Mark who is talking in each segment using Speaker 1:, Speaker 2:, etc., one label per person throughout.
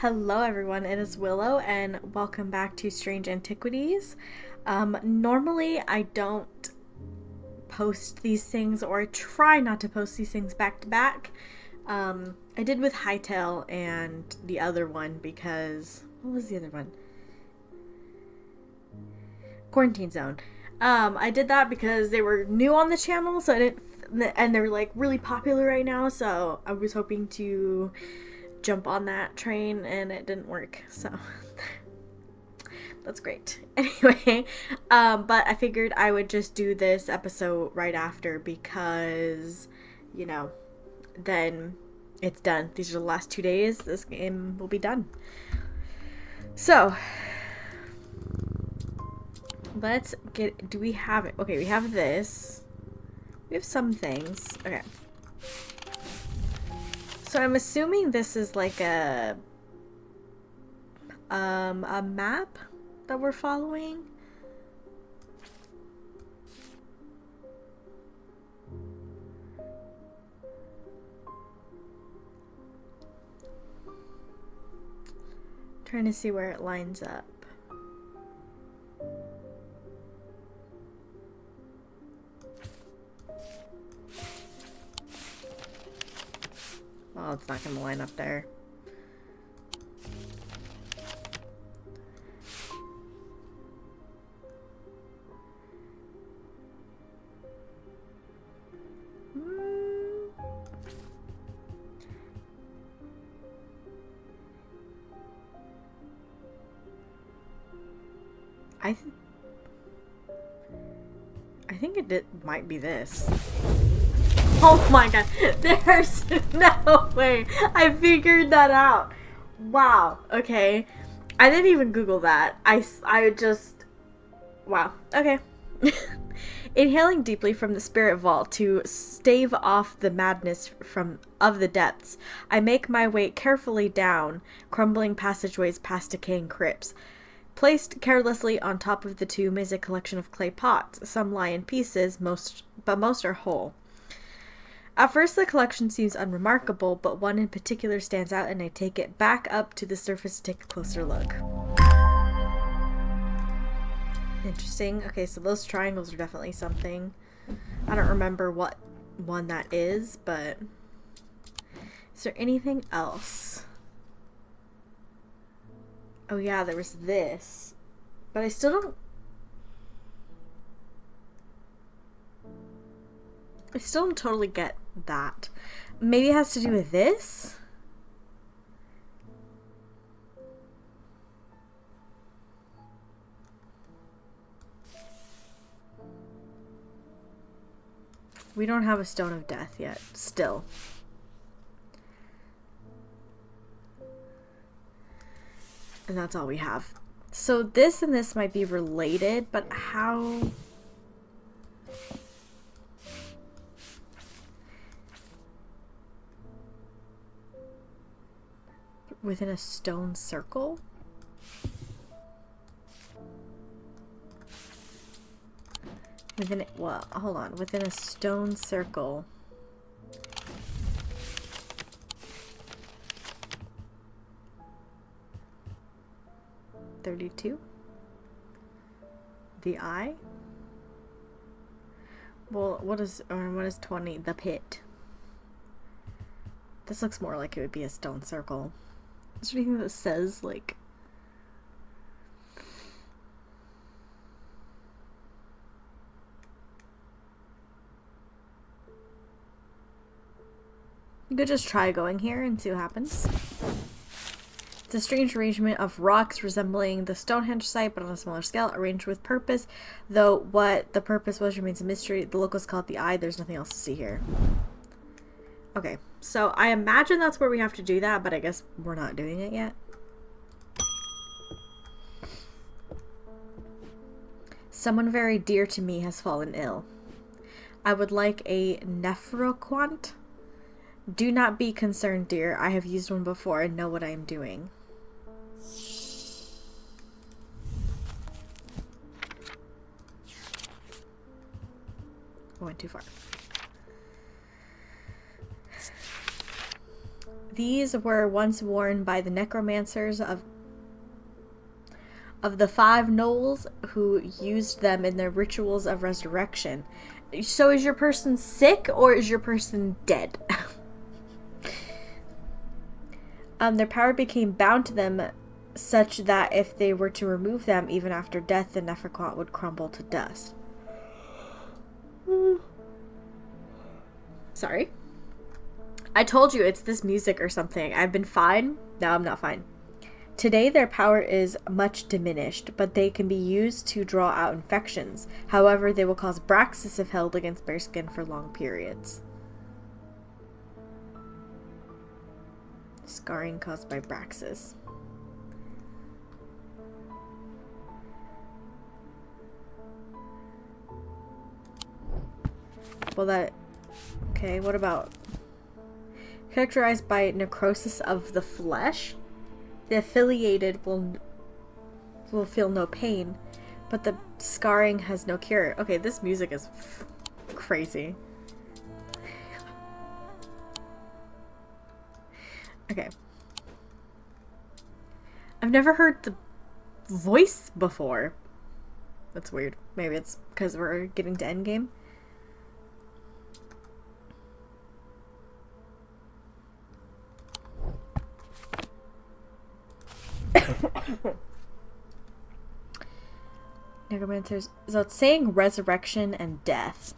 Speaker 1: Hello everyone, it is Willow and welcome back to Strange Antiquities. Normally I don't post these things, or I try not to post these things back to back. I did with Hightail and the other one because... What was the other one? Quarantine Zone. I did that because they were new on the channel, so I didn't... And they're like really popular right now, so I was hoping to jump on that train and it didn't work, so that's great. Anyway, but I figured I would just do this episode right after because, you know, then it's done. These are the last 2 days. This game will be done. So let's get... Do we have it? Okay, we have this. We have some things. Okay. So I'm assuming this is like a map that we're following. Trying to see where it lines up. Well, it's not going to line up there. I think it might be this. Oh my god, there's no way I figured that out. Wow, okay. I didn't even Google that. I just... Wow, okay. Inhaling deeply from the spirit vault to stave off the madness of the depths, I make my way carefully down crumbling passageways past decaying crypts. Placed carelessly on top of the tomb is a collection of clay pots. Some lie in pieces, but most are whole. At first the collection seems unremarkable, but one in particular stands out and I take it back up to the surface to take a closer look. Interesting. Okay, so those triangles are definitely something. I don't remember what one that is, but... Is there anything else? Oh yeah, there was this. But I still don't totally get that. Maybe it has to do with this? We don't have a stone of death yet, still. And that's all we have. So this and this might be related, but how... Within a stone circle? Within it, well, hold on. Within a stone circle. $32. The eye. Well, what is 20? The pit. This looks more like it would be a stone circle. Is there anything that says, like... You could just try going here and see what happens. It's a strange arrangement of rocks resembling the Stonehenge site, but on a smaller scale, arranged with purpose. Though what the purpose was remains a mystery. The locals call it the eye. There's nothing else to see here. Okay, so I imagine that's where we have to do that, but I guess we're not doing it yet. Someone very dear to me has fallen ill. I would like a nephroquant. Do not be concerned, dear. I have used one before and know what I am doing. I went too far. These were once worn by the necromancers of the five gnolls who used them in their rituals of resurrection. So is your person sick or is your person dead? Their power became bound to them such that if they were to remove them even after death, the Nephroquant would crumble to dust. Sorry. I told you it's this music or something. I've been fine. Now I'm not fine. Today their power is much diminished, but they can be used to draw out infections. However, they will cause Braxis if held against bare skin for long periods. Scarring caused by Braxis. Well, that... Okay, what about... Characterized by necrosis of the flesh? The affiliated will feel no pain, but the scarring has no cure. Okay, this music is crazy. Okay. I've never heard the voice before. That's weird. Maybe it's because we're getting to endgame. Necromancers. So it's saying resurrection and death.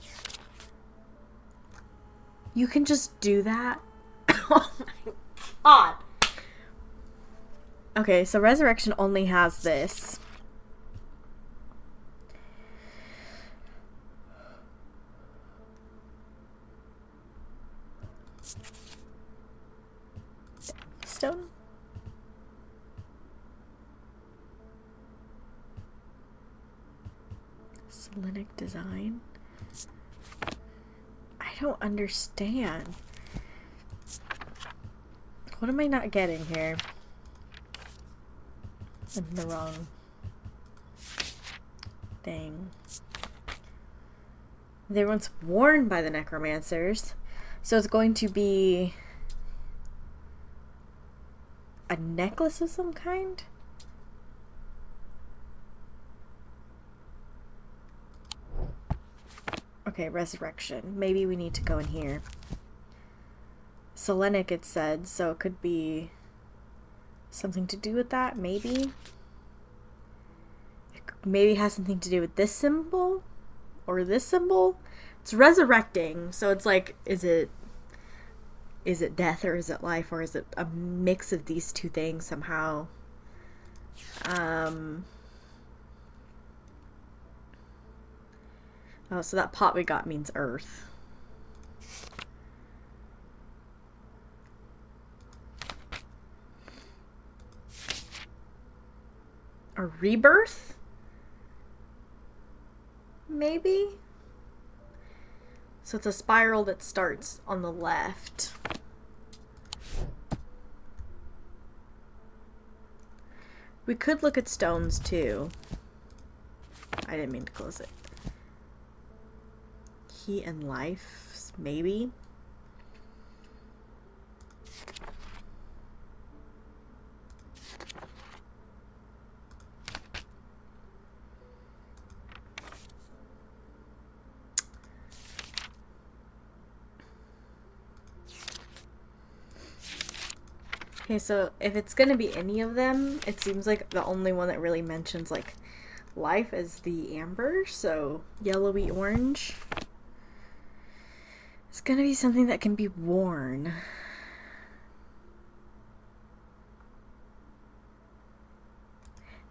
Speaker 1: You can just do that? Oh my god. Okay, so resurrection only has this. Stone? Selenic design? I don't understand. What am I not getting here? I'm in the wrong thing. They were once worn by the necromancers, so it's going to be a necklace of some kind? Okay, resurrection. Maybe we need to go in here. Selenic, it said, so it could be something to do with that, maybe? It maybe has something to do with this symbol? Or this symbol? It's resurrecting, so it's like, is it death or is it life, or is it a mix of these two things somehow? Oh, so that pot we got means earth. A rebirth? Maybe? So it's a spiral that starts on the left. We could look at stones too. I didn't mean to close it. Heat and life, maybe? Okay, so if it's gonna be any of them, it seems like the only one that really mentions, like, life is the amber, so yellowy orange. It's gonna be something that can be worn.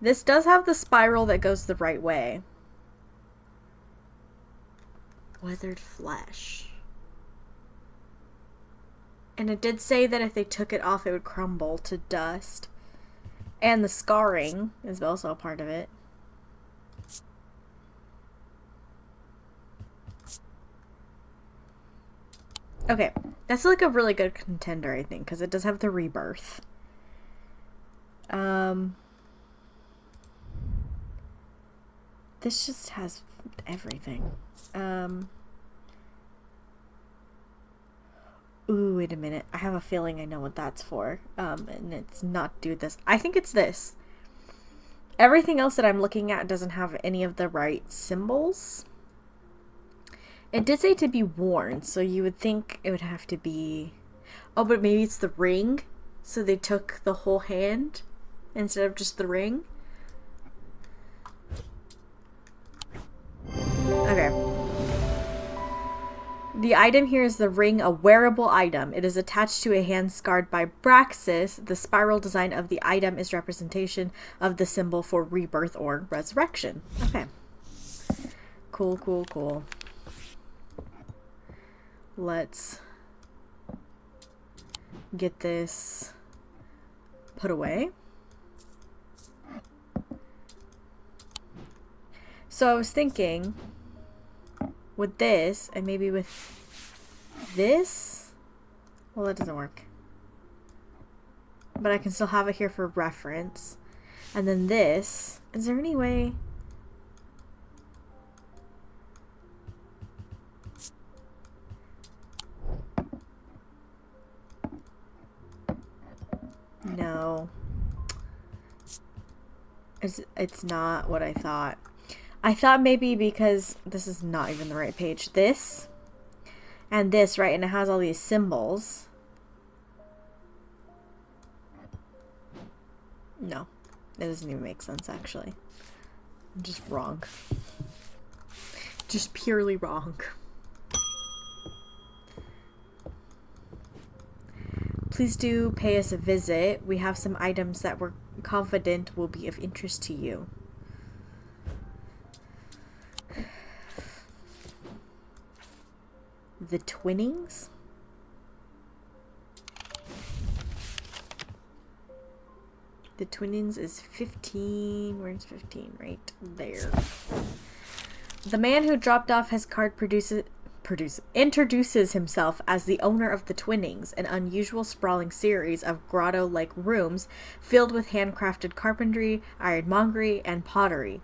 Speaker 1: This does have the spiral that goes the right way. Weathered flesh. And it did say that if they took it off, it would crumble to dust. And the scarring is also a part of it. Okay, that's like a really good contender, I think, because it does have the rebirth. This just has everything. Ooh, wait a minute. I have a feeling I know what that's for. And it's not do this. I think it's this. Everything else that I'm looking at doesn't have any of the right symbols. It did say to be worn, so you would think it would have to be... Oh, but maybe it's the ring? So they took the whole hand instead of just the ring? Okay. The item here is the ring, a wearable item. It is attached to a hand scarred by Braxis. The spiral design of the item is representation of the symbol for rebirth or resurrection. Okay. Cool, cool, cool. Let's get this put away. So I was thinking with this and maybe with this. Well, that doesn't work. But I can still have it here for reference. And then this. Is there any way? No. It's not what I thought. I thought maybe because this is not even the right page. This and this, right? And it has all these symbols. No, it doesn't even make sense, actually. I'm just wrong. Just purely wrong. Please do pay us a visit. We have some items that we're confident will be of interest to you. The Twinnings? The Twinnings is 15. Where's 15? Right there. The man who dropped off his card introduces himself as the owner of the Twinnings, an unusual sprawling series of grotto-like rooms filled with handcrafted carpentry, ironmongery, and pottery.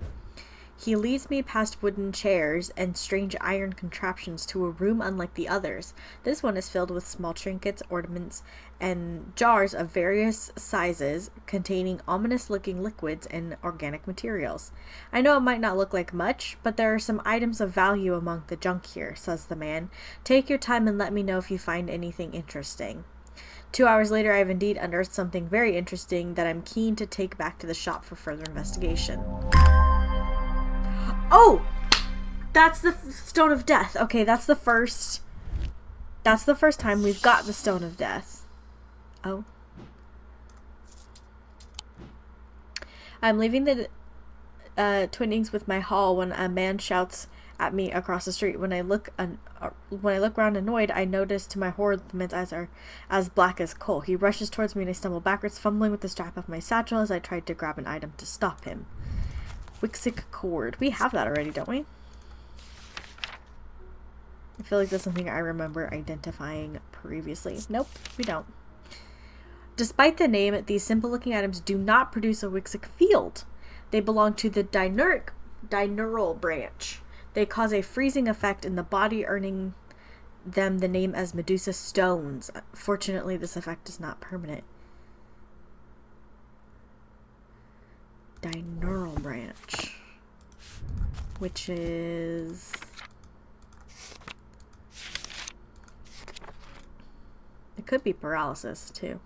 Speaker 1: He leads me past wooden chairs and strange iron contraptions to a room unlike the others. This one is filled with small trinkets, ornaments, and jars of various sizes containing ominous-looking liquids and organic materials. I know it might not look like much, but there are some items of value among the junk here, says the man. Take your time and let me know if you find anything interesting. 2 hours later, I have indeed unearthed something very interesting that I'm keen to take back to the shop for further investigation. Oh! That's the Stone of Death. Okay, that's the first time we've got the Stone of Death. Oh. I'm leaving the Twinnings with my haul when a man shouts at me across the street. When I look around annoyed, I notice to my horror the man's eyes are as black as coal. He rushes towards me and I stumble backwards, fumbling with the strap of my satchel as I tried to grab an item to stop him. Wixic cord. We have that already, don't we? I feel like that's something I remember identifying previously. Nope, we don't. Despite the name, these simple-looking items do not produce a Wixic field. They belong to the dineural branch. They cause a freezing effect in the body, earning them the name as Medusa stones. Fortunately, this effect is not permanent. Dineural branch, which is it could be paralysis too.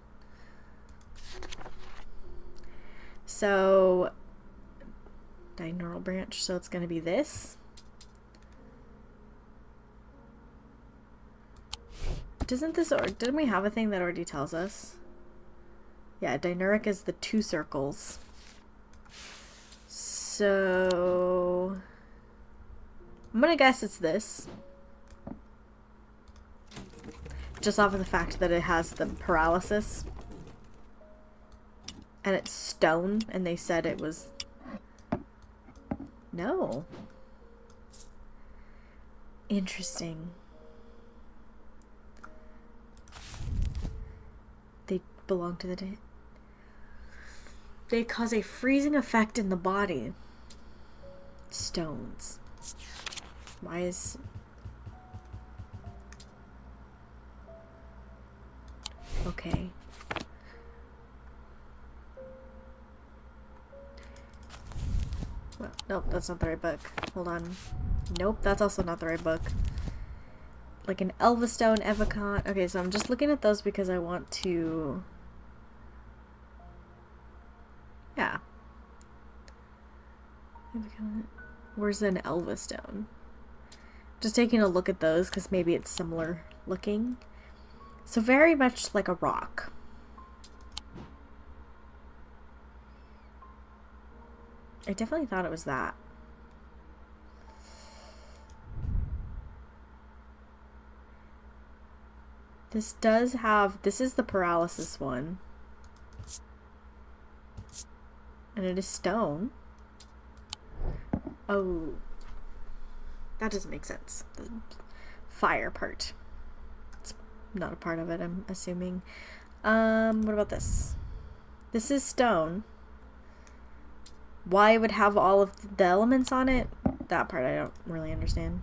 Speaker 1: So dineural branch, so it's going to be this. Didn't we have a thing that already tells us? Yeah, dineuric is the 2 circles. So I'm gonna guess it's this. Just off of the fact that it has the paralysis. And it's stone, and they said it was... No. Interesting. They belong to the day. They cause a freezing effect in the body. Stones. Why is... Okay. Well, nope, that's not the right book. Hold on. Nope, that's also not the right book. Like an Elvastone, Evacon. Okay, so I'm just looking at those because I want to... Yeah. Where's an Elvastone? Just taking a look at those because maybe it's similar looking. So very much like a rock. I definitely thought it was that. This does have... This is the paralysis one. And it is stone. Oh. That doesn't make sense. The fire part. It's not a part of it, I'm assuming. What about this? This is stone. Why it would have all of the elements on it? That part I don't really understand.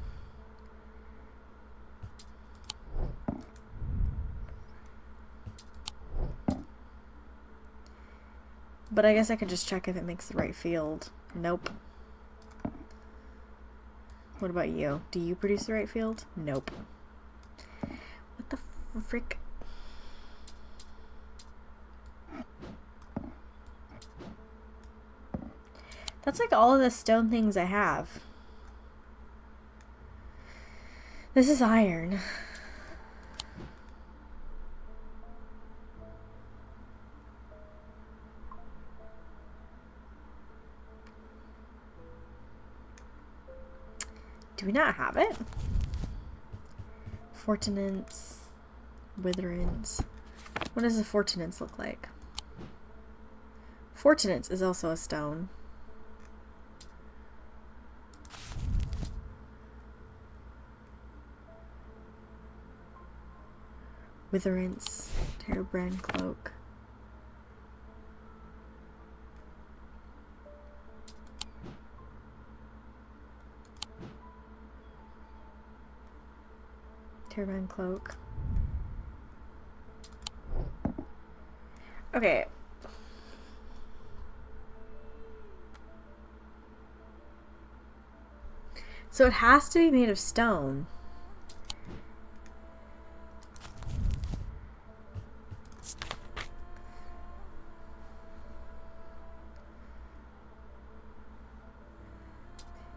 Speaker 1: But I guess I could just check if it makes the right field. Nope. What about you? Do you produce the right field? Nope. What the frick? That's like all of the stone things I have. This is iron. Do we not have it? Fortinance, witherance. What does a fortinance look like? Fortinance is also a stone. Witherance, Terrabrand cloak. Terrabrand cloak. Okay. So it has to be made of stone.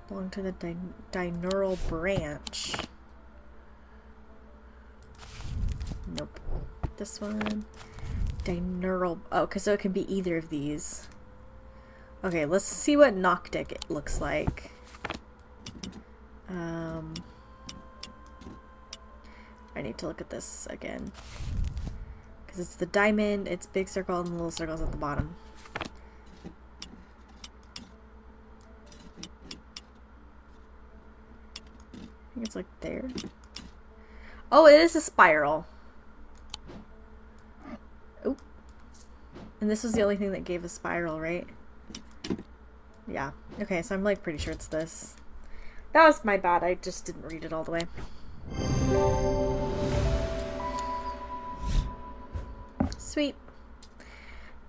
Speaker 1: Belong to the diurnal branch. Nope. This one. Diurnal. Oh, because so it can be either of these. Okay, let's see what Noctic it looks like. I need to look at this again. Because it's the diamond, it's big circle, and the little circles at the bottom. I think it's like there. Oh, it is a spiral. Oop. And this was the only thing that gave a spiral, right? Yeah. Okay, so I'm like pretty sure it's this. That was my bad. I just didn't read it all the way. Sweet.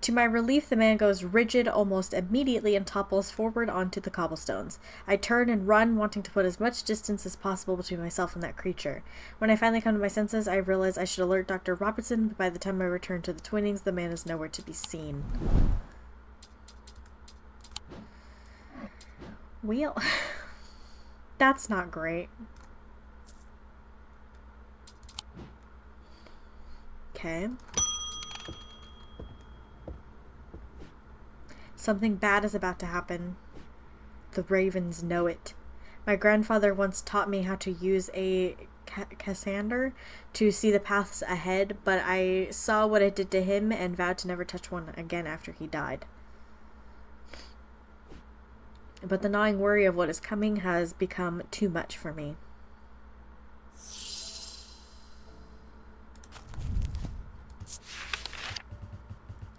Speaker 1: To my relief, the man goes rigid almost immediately and topples forward onto the cobblestones. I turn and run, wanting to put as much distance as possible between myself and that creature. When I finally come to my senses, I realize I should alert Dr. Robertson, but by the time I return to the Twinnings, the man is nowhere to be seen. Well, that's not great. Okay. Something bad is about to happen. The ravens know it. My grandfather once taught me how to use a Cassander to see the paths ahead, but I saw what it did to him and vowed to never touch one again after he died. But the gnawing worry of what is coming has become too much for me.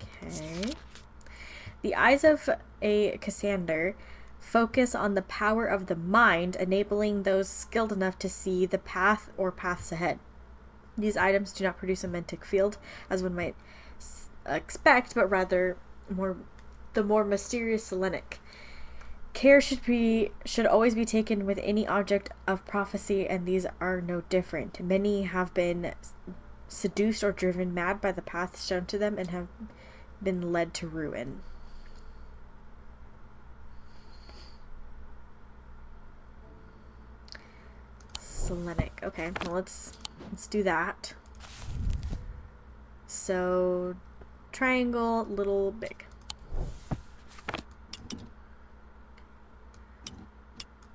Speaker 1: Okay. The eyes of a Cassander focus on the power of the mind, enabling those skilled enough to see the path or paths ahead. These items do not produce a mantic field, as one might expect, but rather the more mysterious selenic. Care should always be taken with any object of prophecy, and these are no different. Many have been seduced or driven mad by the path shown to them and have been led to ruin. Selenic. Okay, well let's do that. So triangle, little, big.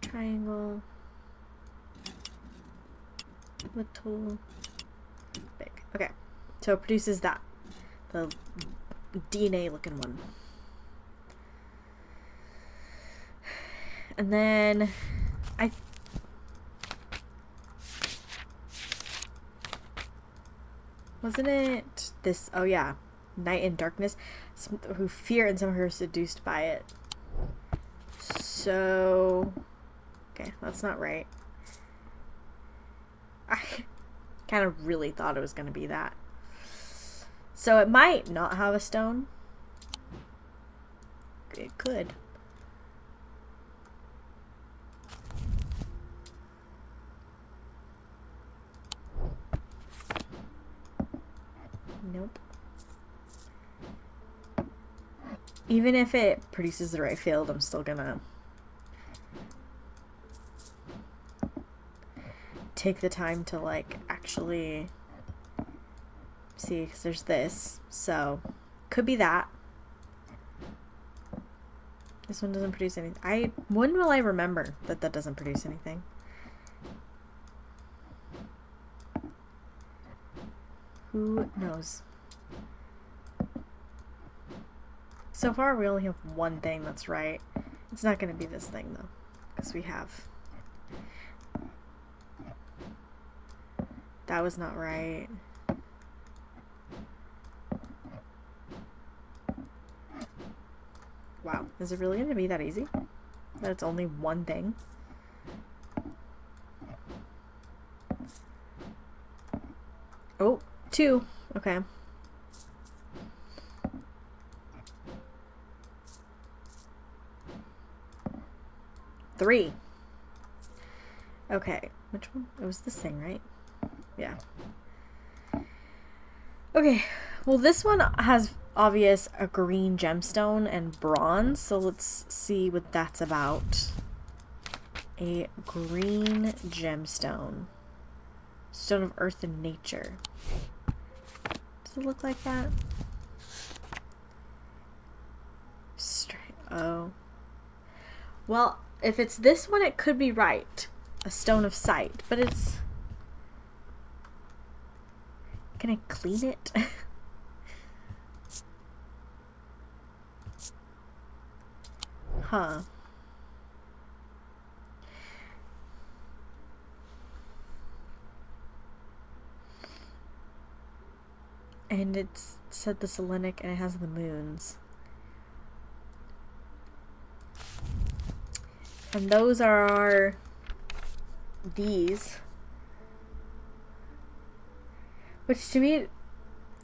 Speaker 1: Triangle, little, big. Okay, so it produces that, the DNA looking one. And then wasn't it this? Oh yeah, night and darkness, who fear and some who are seduced by it. So okay, that's not right. I kind of really thought it was going to be that. So it might not have a stone. It could. Nope. Even if it produces the right field, I'm still gonna take the time to like actually see, because there's this, so could be that. This one doesn't produce anything. When will I remember that doesn't produce anything? Who knows? So far we only have one thing that's right. It's not going to be this thing though, because we have... That was not right. Wow, is it really going to be that easy? That it's only one thing? Oh, 2. Okay. Three. Okay, which one? It was this thing, right? Yeah. Okay, well this one has obvious a green gemstone and bronze, so let's see what that's about. A green gemstone. Stone of earth and nature. Does it look like that? Oh. Well, if it's this one, it could be right. A stone of sight, but it's... Can I clean it? Huh. And it's said the Selenic and it has the moons. And those are these. Which to me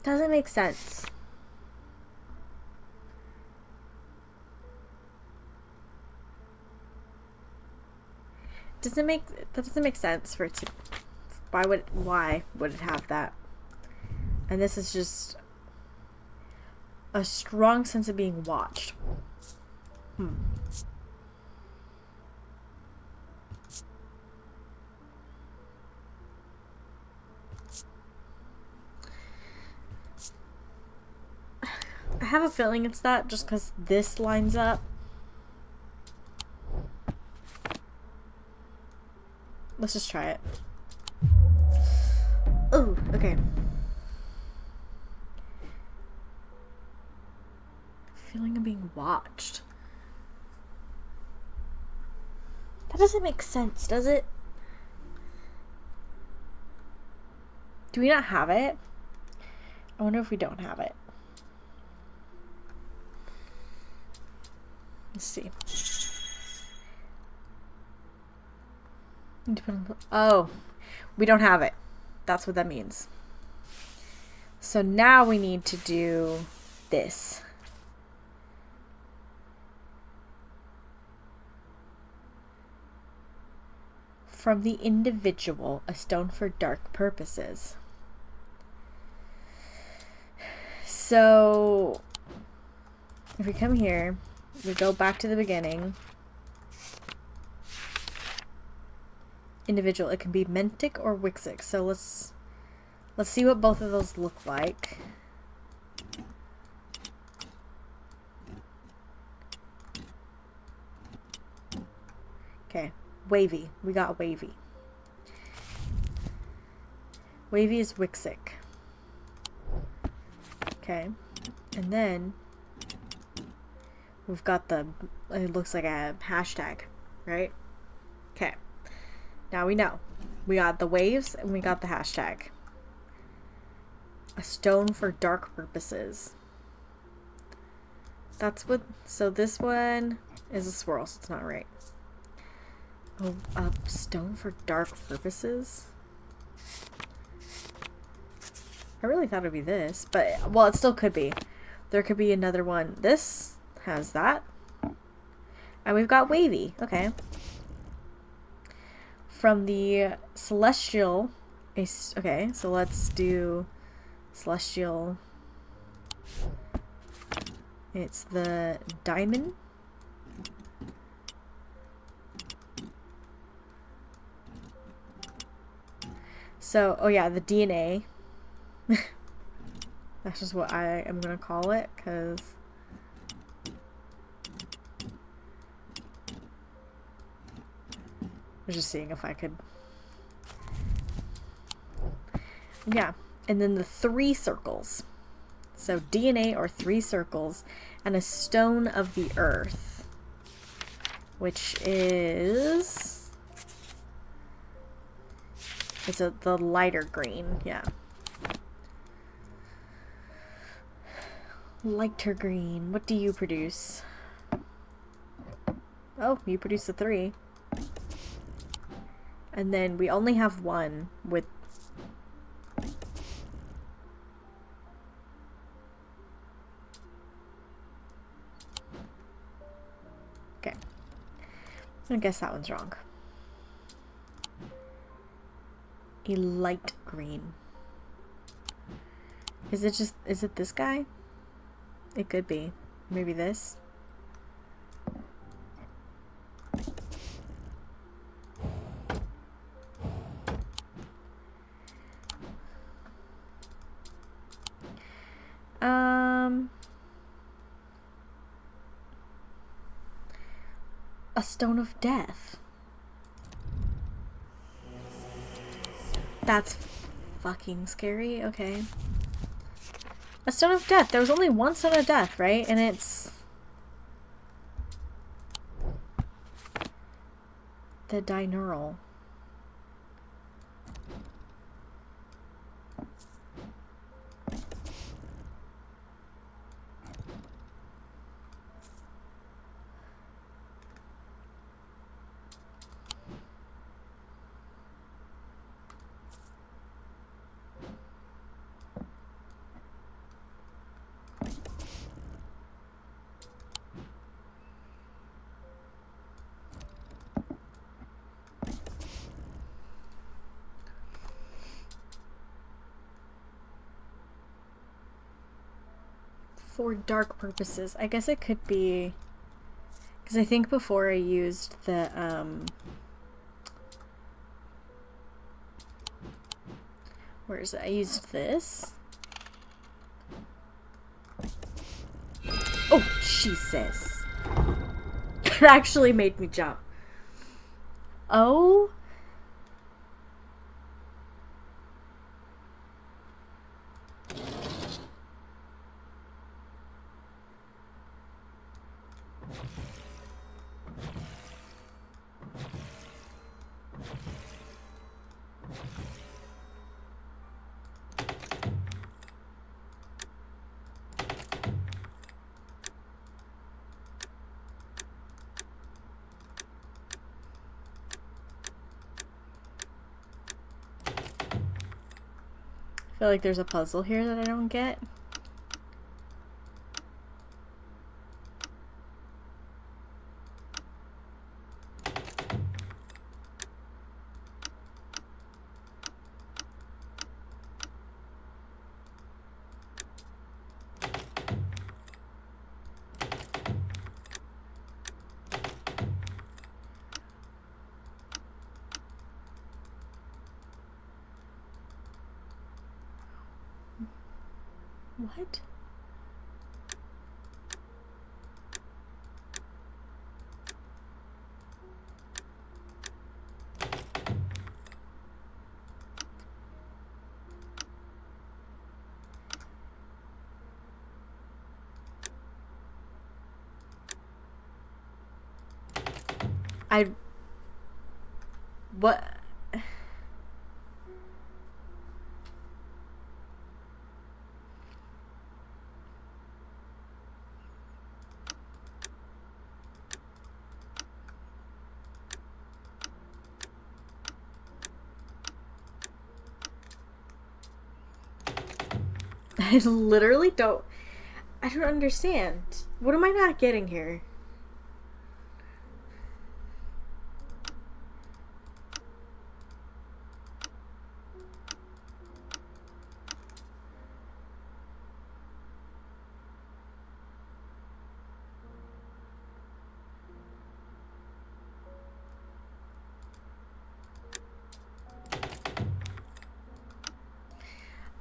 Speaker 1: doesn't make sense. That doesn't make sense for it to... Why would it have that? And this is just a strong sense of being watched. I have a feeling it's that just because this lines up. Let's just try it. Oh, okay. Feeling of being watched. That doesn't make sense, does it? Do we not have it? I wonder if we don't have it. Let's see. Oh, we don't have it. That's what that means. So now we need to do this. From the individual, a stone for dark purposes. So if we come here, we go back to the beginning. Individual, it can be Mentic or Wixic. So let's see what both of those look like. Okay, wavy. We got wavy. Wavy is Wixic. Okay, and then we've got the, it looks like a hashtag, right? Okay, now we know. We got the waves and we got the hashtag. A stone for dark purposes. That's what, so this one is a swirl, so it's not right. Oh, a stone for dark purposes? I really thought it would be this, but, well, it still could be. There could be another one. This has that. And we've got wavy. Okay. From the celestial, okay, so let's do celestial. It's the diamond. So, oh yeah, the DNA. That's just what I am gonna call it, because I was just seeing if I could. Yeah, and then the 3 circles. So DNA or 3 circles, and a stone of the earth, which is, it's the lighter green, yeah. Lighter green. What do you produce? Oh, you produce a 3. And then we only have 1 with... Okay. I guess that one's wrong. A light green. Is it this guy? It could be. Maybe this. A stone of death. That's fucking scary. Okay. A stone of death. There was only 1 stone of death, right? And it's the dineural. For dark purposes. I guess it could be, because I think before I used the where is it? I used this. Oh, Jesus. It actually made me jump. Oh. I feel like there's a puzzle here that I don't get. What? What? I literally don't. I don't understand. What am I not getting here?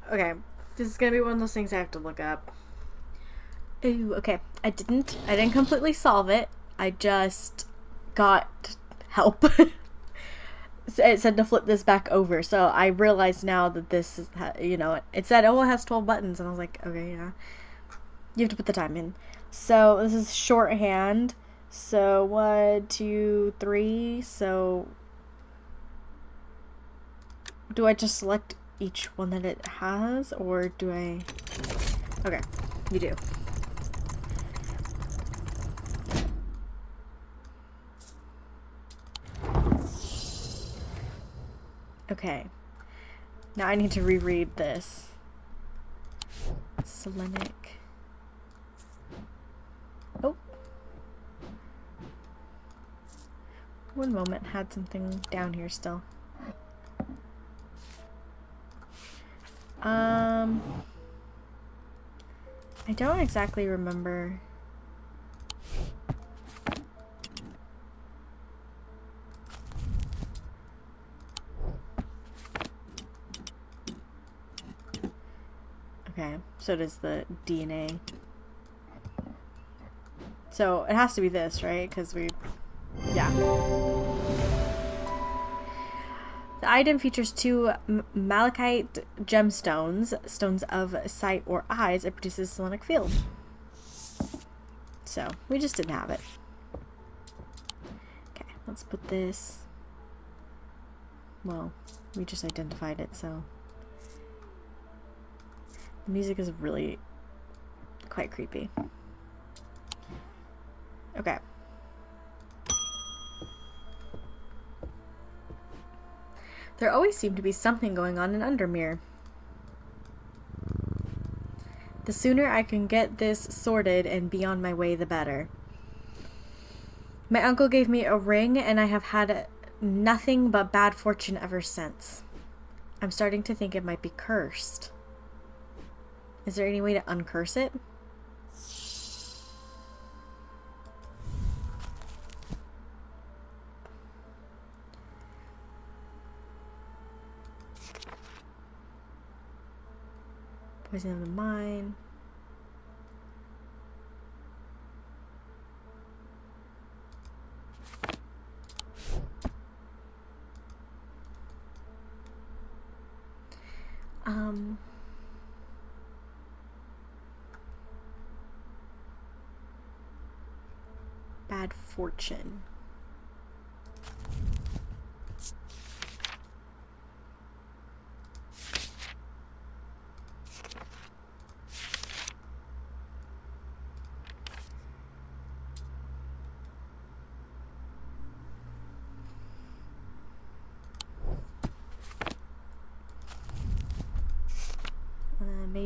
Speaker 1: Okay, this is gonna be one of those things I have to look up. Ooh, okay. I didn't completely solve it. I just got help. It said to flip this back over, so I realized now that this is, you know, it said, oh, it has 12 buttons, and I was like, okay, yeah. You have to put the time in. So this is shorthand. So 1, 2, 3. So do I just select each one that it has, or do I? Okay, you do. Okay. Now I need to reread this. Selenic. Oh. One moment. Had something down here still. I don't exactly remember. Okay, so does the DNA. So it has to be this, right? Because yeah. The item features 2 malachite gemstones, stones of sight or eyes. It produces a selenic field. So we just didn't have it. Okay, let's put this. Well, we just identified it, so. The music is really quite creepy. Okay. There always seemed to be something going on in Undermere. The sooner I can get this sorted and be on my way, the better. My uncle gave me a ring, and I have had nothing but bad fortune ever since. I'm starting to think it might be cursed. Is there any way to uncurse it? Poison of the mind. Bad fortune.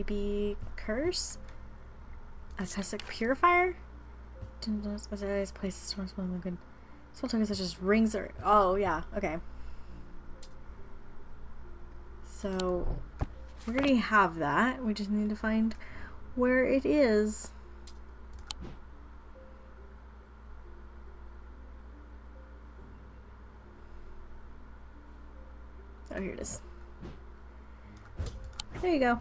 Speaker 1: maybe curse? A Cossack purifier? Places good. Small tokens such as rings or... Oh, yeah. Okay. So, we already have that. We just need to find where it is. Oh, here it is. There you go.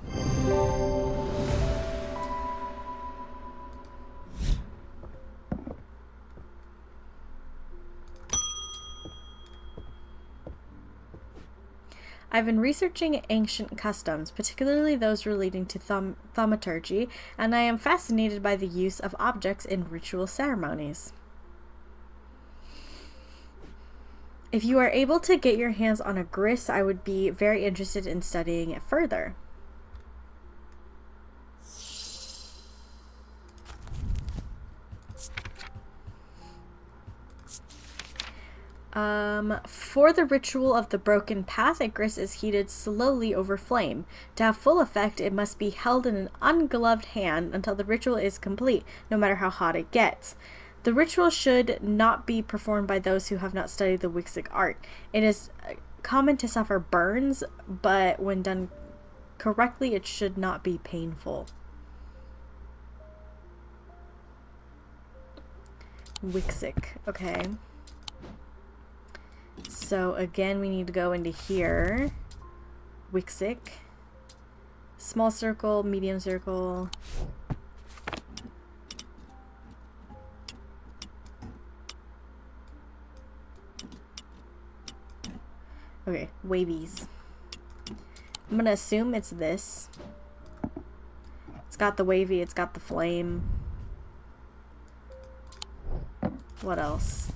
Speaker 1: I've been researching ancient customs, particularly those relating to thaumaturgy, and I am fascinated by the use of objects in ritual ceremonies. If you are able to get your hands on a gris, I would be very interested in studying it further. For the ritual of the broken path, a gris is heated slowly over flame. To have full effect, it must be held in an ungloved hand until the ritual is complete, no matter how hot it gets. The ritual should not be performed by those who have not studied the Wixic art. It is common to suffer burns, but when done correctly, it should not be painful. Wixic, okay. So again, we need to go into here. Wixic. Small circle, medium circle. Okay, wavies. I'm gonna assume it's this. It's got the wavy, it's got the flame. What else?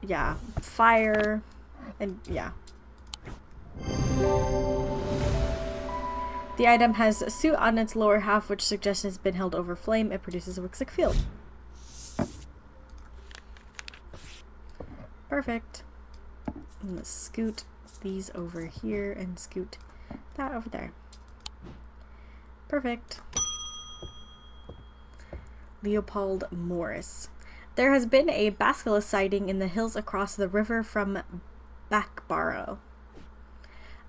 Speaker 1: Yeah, fire, and yeah. The item has a suit on its lower half, which suggests it's been held over flame. It produces a Wixic field. Perfect. I'm gonna scoot these over here and scoot that over there. Perfect. Leopold Morris. There has been a basilisk sighting in the hills across the river from Backbarrow.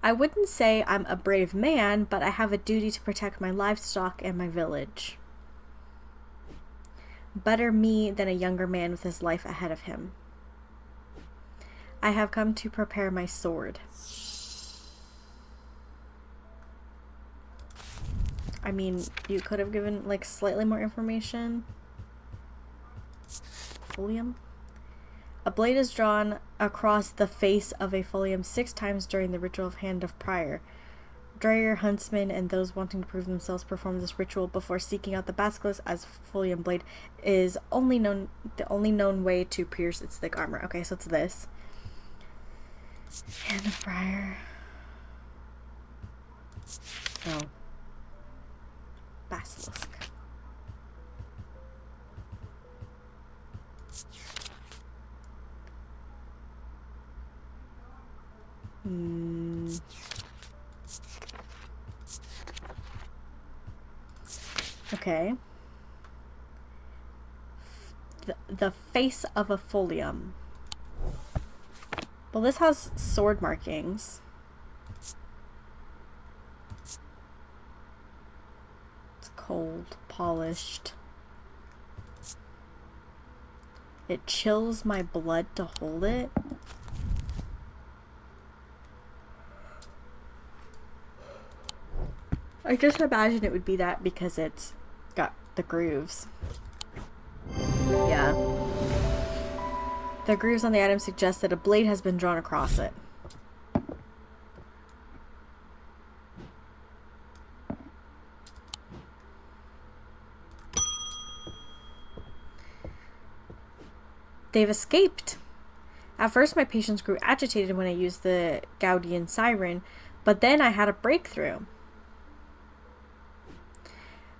Speaker 1: I wouldn't say I'm a brave man, but I have a duty to protect my livestock and my village. Better me than a younger man with his life ahead of him. I have come to prepare my sword. I mean, you could have given, like, slightly more information. Folium. A blade is drawn across the face of a folium 6 times during the ritual of Hand of Prior. Dreyer, huntsmen, and those wanting to prove themselves perform this ritual before seeking out the basilisk, as folium blade is the only known way to pierce its thick armor. Okay, so it's this. Hand of Prior. Oh. Basilisk. Okay. The face of a folium. Well, this has sword markings. It's cold, polished. It chills my blood to hold it. I just imagine it would be that because it's got the grooves. Yeah. The grooves on the item suggest that a blade has been drawn across it. They've escaped. At first, my patients grew agitated when I used the Gaudian siren, but then I had a breakthrough.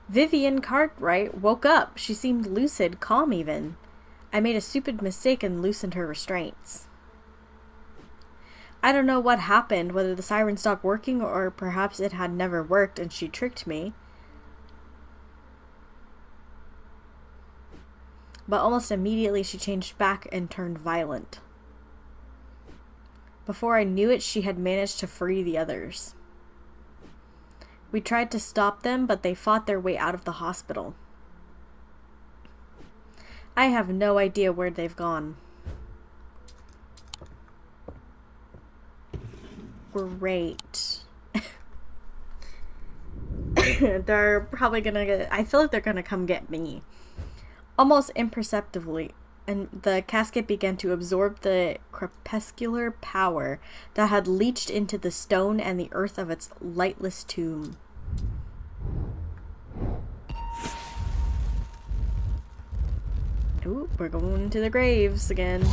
Speaker 1: Vivian Cartwright woke up. She seemed lucid, calm even. I made a stupid mistake and loosened her restraints. I don't know what happened, whether the siren stopped working or perhaps it had never worked and she tricked me. But almost immediately she changed back and turned violent. Before I knew it, she had managed to free the others. We tried to stop them, but they fought their way out of the hospital. I have no idea where they've gone. Great. They're probably gonna get... I feel like they're gonna come get me. Almost imperceptibly, and the casket began to absorb the crepuscular power that had leached into the stone and the earth of its lightless tomb. Ooh, we're going to the graves again.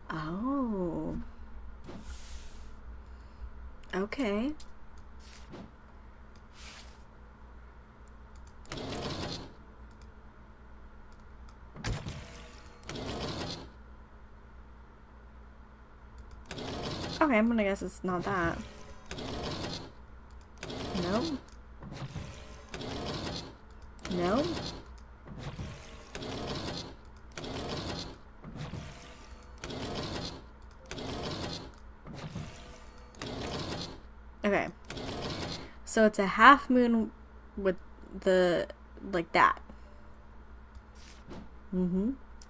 Speaker 1: Oh. Okay. Okay, I'm gonna guess it's not that. No. No. Okay. So it's a half moon with the, like that.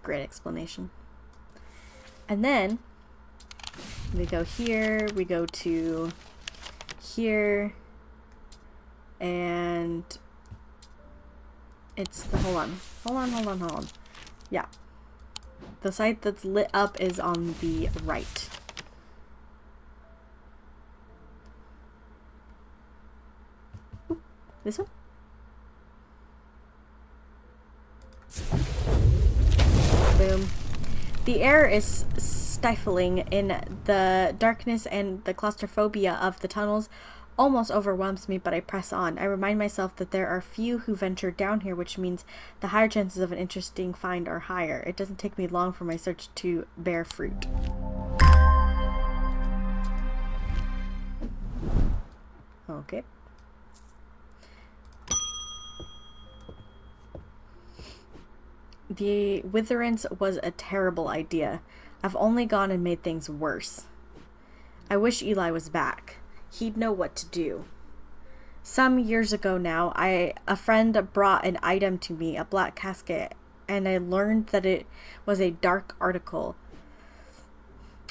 Speaker 1: Great explanation. And then we go here, we go to here, and it's the, hold on. Yeah. The site that's lit up is on the right. Ooh, this one? Boom. The air is stifling in the darkness, and the claustrophobia of the tunnels almost overwhelms me, but I press on. I remind myself that there are few who venture down here, which means the higher chances of an interesting find are higher. It doesn't take me long for my search to bear fruit. Okay. The witherance was a terrible idea. I've only gone and made things worse. I wish Eli was back. He'd know what to do. Some years ago now, a friend brought an item to me, a black casket, and I learned that it was a dark article.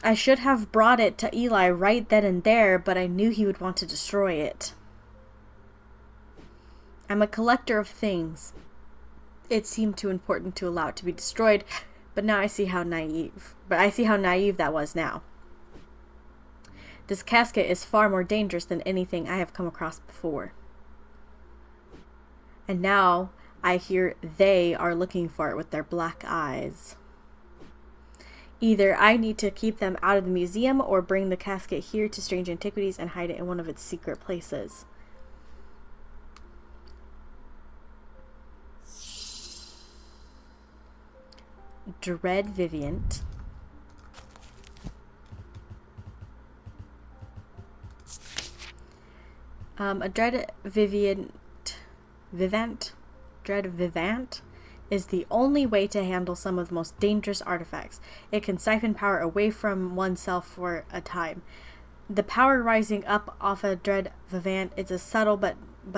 Speaker 1: I should have brought it to Eli right then and there, but I knew he would want to destroy it. I'm a collector of things. It seemed too important to allow it to be destroyed, but now I see how naive. That was now. This casket is far more dangerous than anything I have come across before. And now I hear they are looking for it with their black eyes. Either I need to keep them out of the museum or bring the casket here to Strange Antiquities and hide it in one of its secret places. Dread Vivant. A Dread Vivant is the only way to handle some of the most dangerous artifacts. It can siphon power away from oneself for a time. The power rising up off a Dread Vivant is a subtle but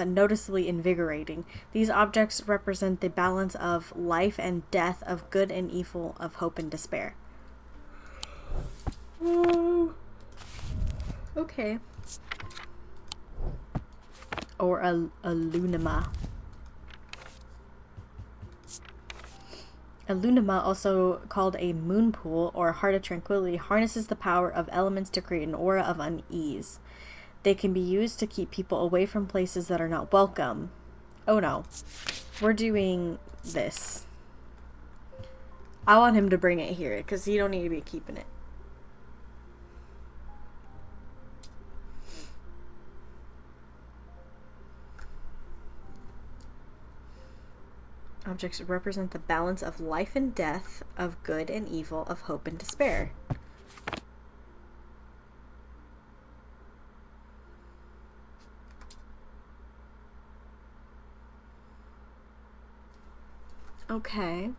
Speaker 1: noticeably invigorating. These objects represent the balance of life and death, of good and evil, of hope and despair. Okay. Or a lunima. A lunima, also called a moon pool or heart of tranquility, harnesses the power of elements to create an aura of unease. They can be used to keep people away from places that are not welcome. Oh no. We're doing this. I want him to bring it here, because he don't need to be keeping it. objects represent the balance of life and death, of good and evil, of hope and despair. Okay.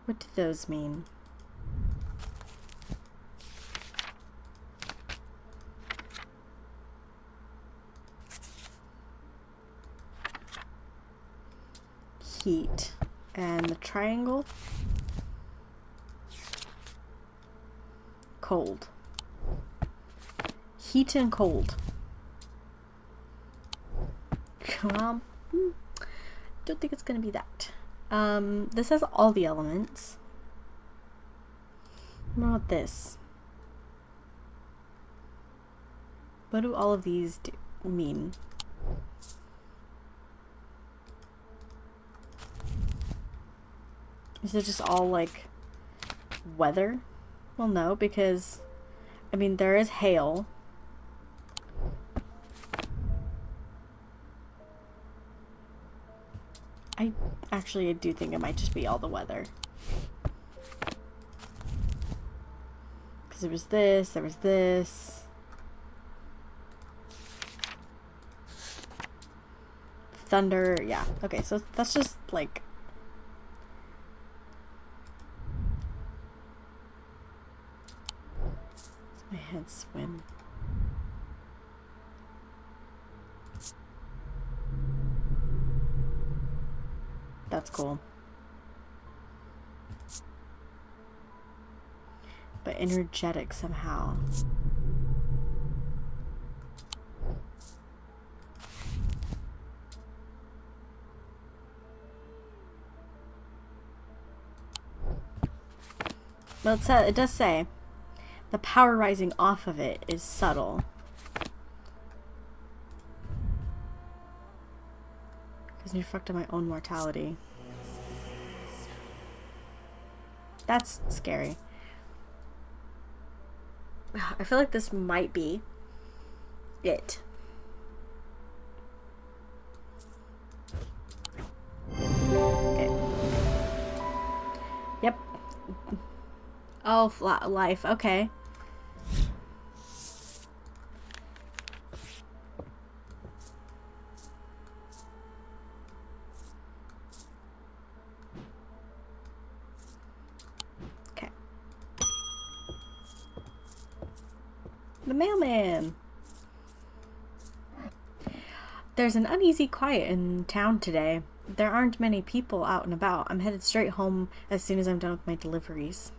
Speaker 1: What do those mean? Heat. And the triangle? Cold. Heat and cold. Well, don't think it's gonna be that. This has all the elements. What about this? What do all of these mean? Is it just all like weather? Well, no, because I mean there is hail. I do think it might just be all the weather. Because there was this. Thunder, yeah. Okay, so that's just like... Does my head swim? That's cool. But energetic somehow. Well, it does say the power rising off of it is subtle. Because you're fucked up my own mortality. That's scary. I feel like this might be it. Okay. Yep. Oh, life. Okay. Okay. The mailman. There's an uneasy quiet in town today. There aren't many people out and about. I'm headed straight home as soon as I'm done with my deliveries.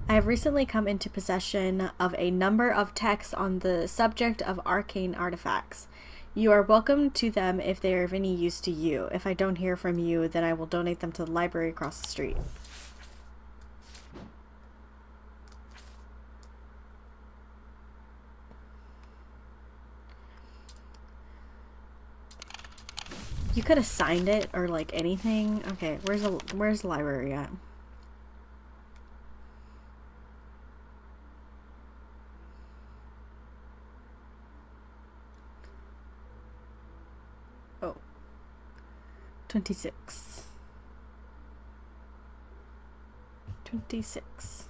Speaker 1: I have recently come into possession of a number of texts on the subject of arcane artifacts. You are welcome to them if they are of any use to you. If I don't hear from you, then I will donate them to the library across the street. You could have signed it or like anything. Okay, where's the library at? Oh. 26. 26.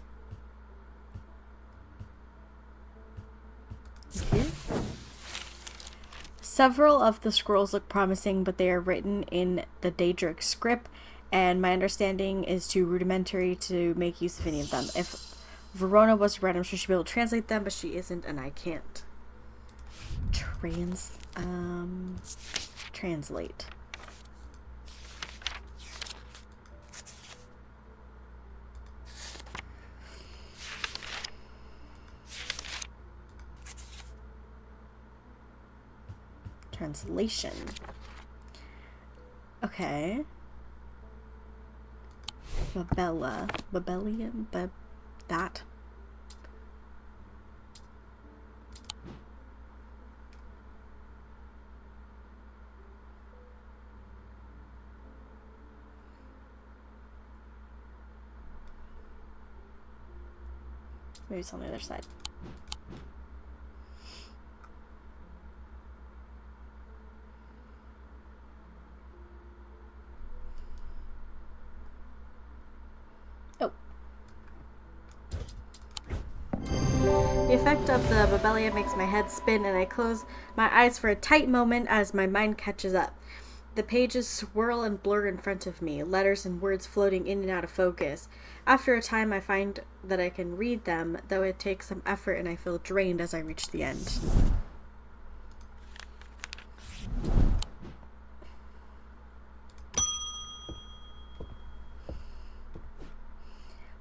Speaker 1: Here? Several of the scrolls look promising, but they are written in the Daedric script, and my understanding is too rudimentary to make use of any of them. If Verona was read, I'm sure she'd be able to translate them, but she isn't, and I can't. Translate. Translation. Okay. Babellion, that. Maybe it's on the other side. Oh. The effect of the Babelia makes my head spin, and I close my eyes for a tight moment as my mind catches up. The pages swirl and blur in front of me, letters and words floating in and out of focus. After a time, I find that I can read them, though it takes some effort and I feel drained as I reach the end.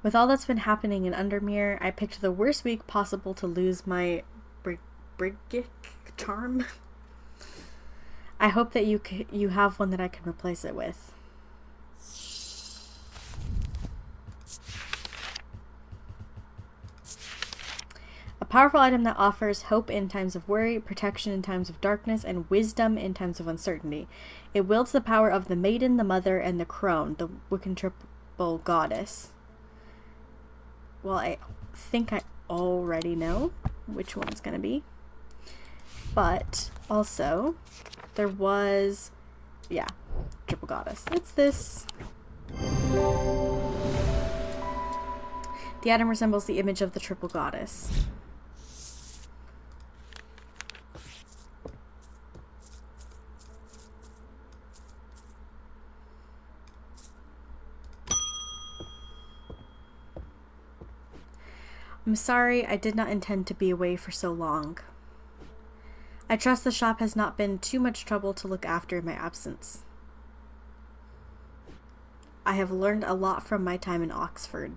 Speaker 1: With all that's been happening in Undermere, I picked the worst week possible to lose my Brigic charm. I hope that you have one that I can replace it with. A powerful item that offers hope in times of worry, protection in times of darkness, and wisdom in times of uncertainty. It wields the power of the maiden, the mother, and the crone, the Wiccantriple goddess. Well, I think I already know which one it's going to be. But also, there was, yeah, triple goddess. It's this. The item resembles the image of the triple goddess. I'm sorry, I did not intend to be away for so long. I trust the shop has not been too much trouble to look after in my absence. I have learned a lot from my time in Oxford.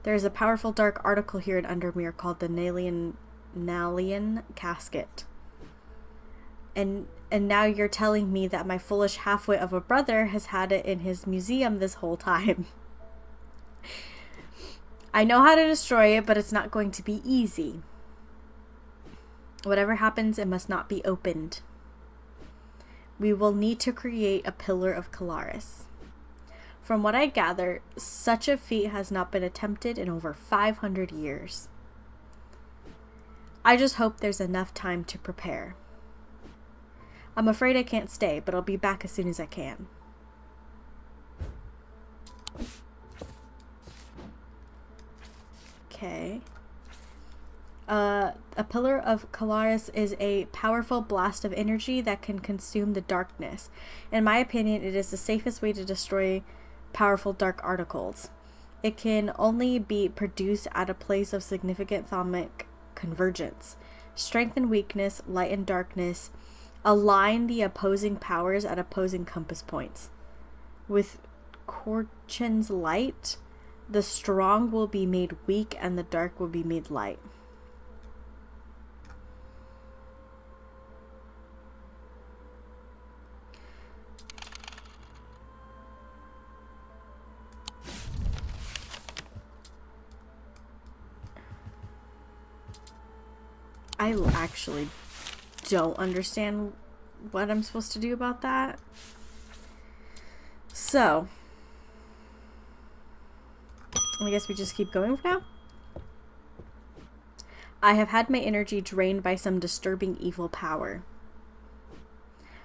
Speaker 1: There is a powerful dark article here in Undermere called the Nalian Casket. And now you're telling me that my foolish halfwit of a brother has had it in his museum this whole time. I know how to destroy it, but it's not going to be easy. Whatever happens, it must not be opened. We will need to create a pillar of Calaris. From what I gather, such a feat has not been attempted in over 500 years. I just hope there's enough time to prepare. I'm afraid I can't stay, but I'll be back as soon as I can. Okay. A pillar of Calaris is a powerful blast of energy that can consume the darkness. In my opinion, it is the safest way to destroy powerful dark articles. It can only be produced at a place of significant thaumic convergence. Strength and weakness, light and darkness, align the opposing powers at opposing compass points. With Korchen's light, the strong will be made weak and the dark will be made light. I actually don't understand what I'm supposed to do about that. So, I guess we just keep going for now. I have had my energy drained by some disturbing evil power.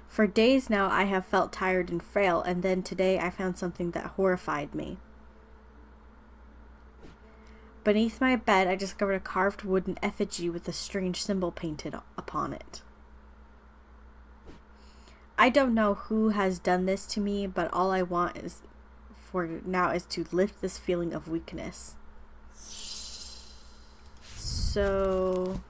Speaker 1: For days now I have felt tired and frail, and then today I found something that horrified me. Beneath my bed, I discovered a carved wooden effigy with a strange symbol painted upon it. I don't know who has done this to me, but all I want is for now is to lift this feeling of weakness. So...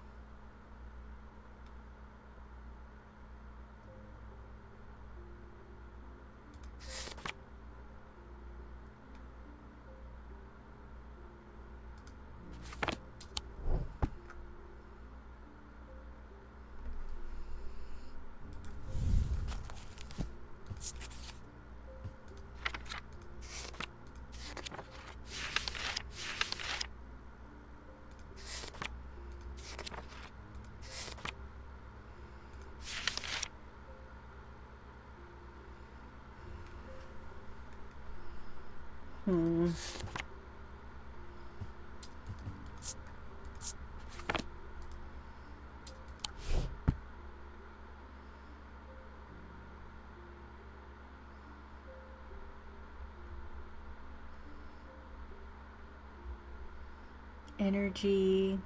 Speaker 1: Energy,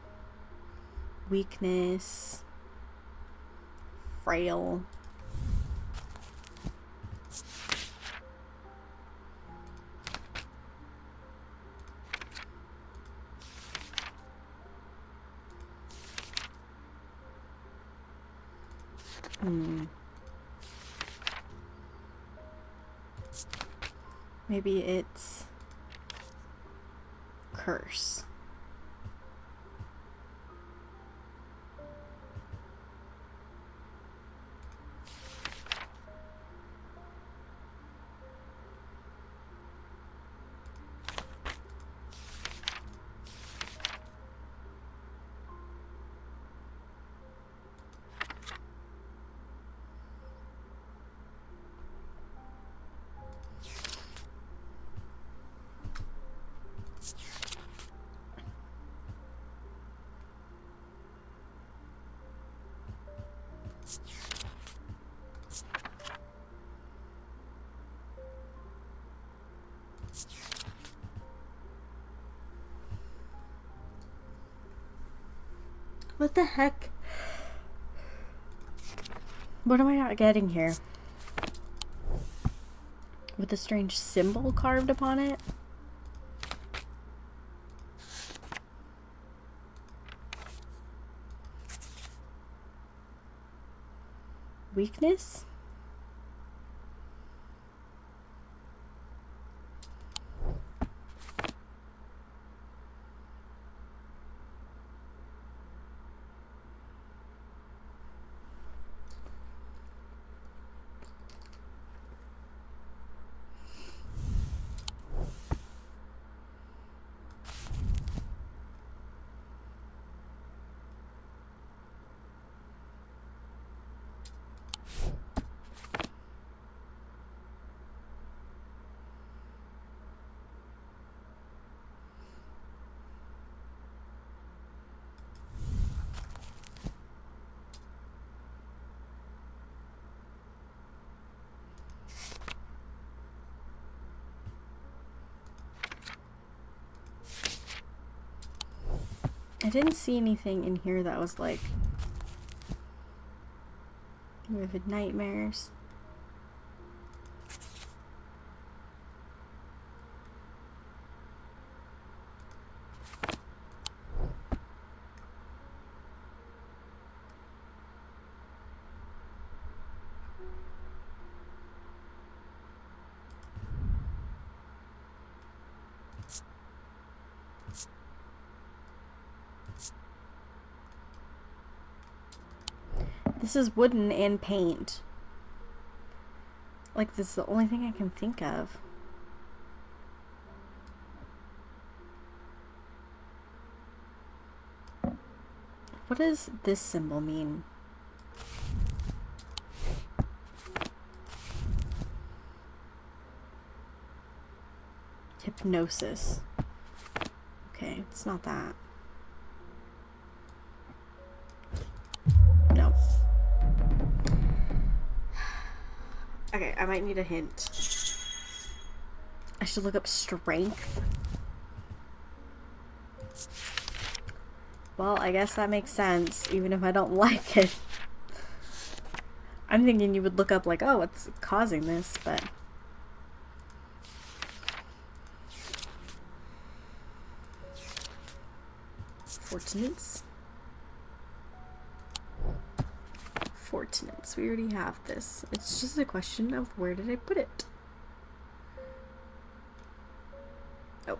Speaker 1: weakness, frail. Maybe it's curse. What the heck? What am I not getting here? With a strange symbol carved upon it? Weakness? I didn't see anything in here that was like vivid nightmares. This is wooden and paint. Like, this is the only thing I can think of. What does this symbol mean? Hypnosis. Okay, it's not that. No. Okay, I might need a hint. I should look up strength. Well, I guess that makes sense, even if I don't like it. I'm thinking you would look up like, oh, what's causing this, but... Fortunates. Fortunates. We already have this. It's just a question of where did I put it? Oh.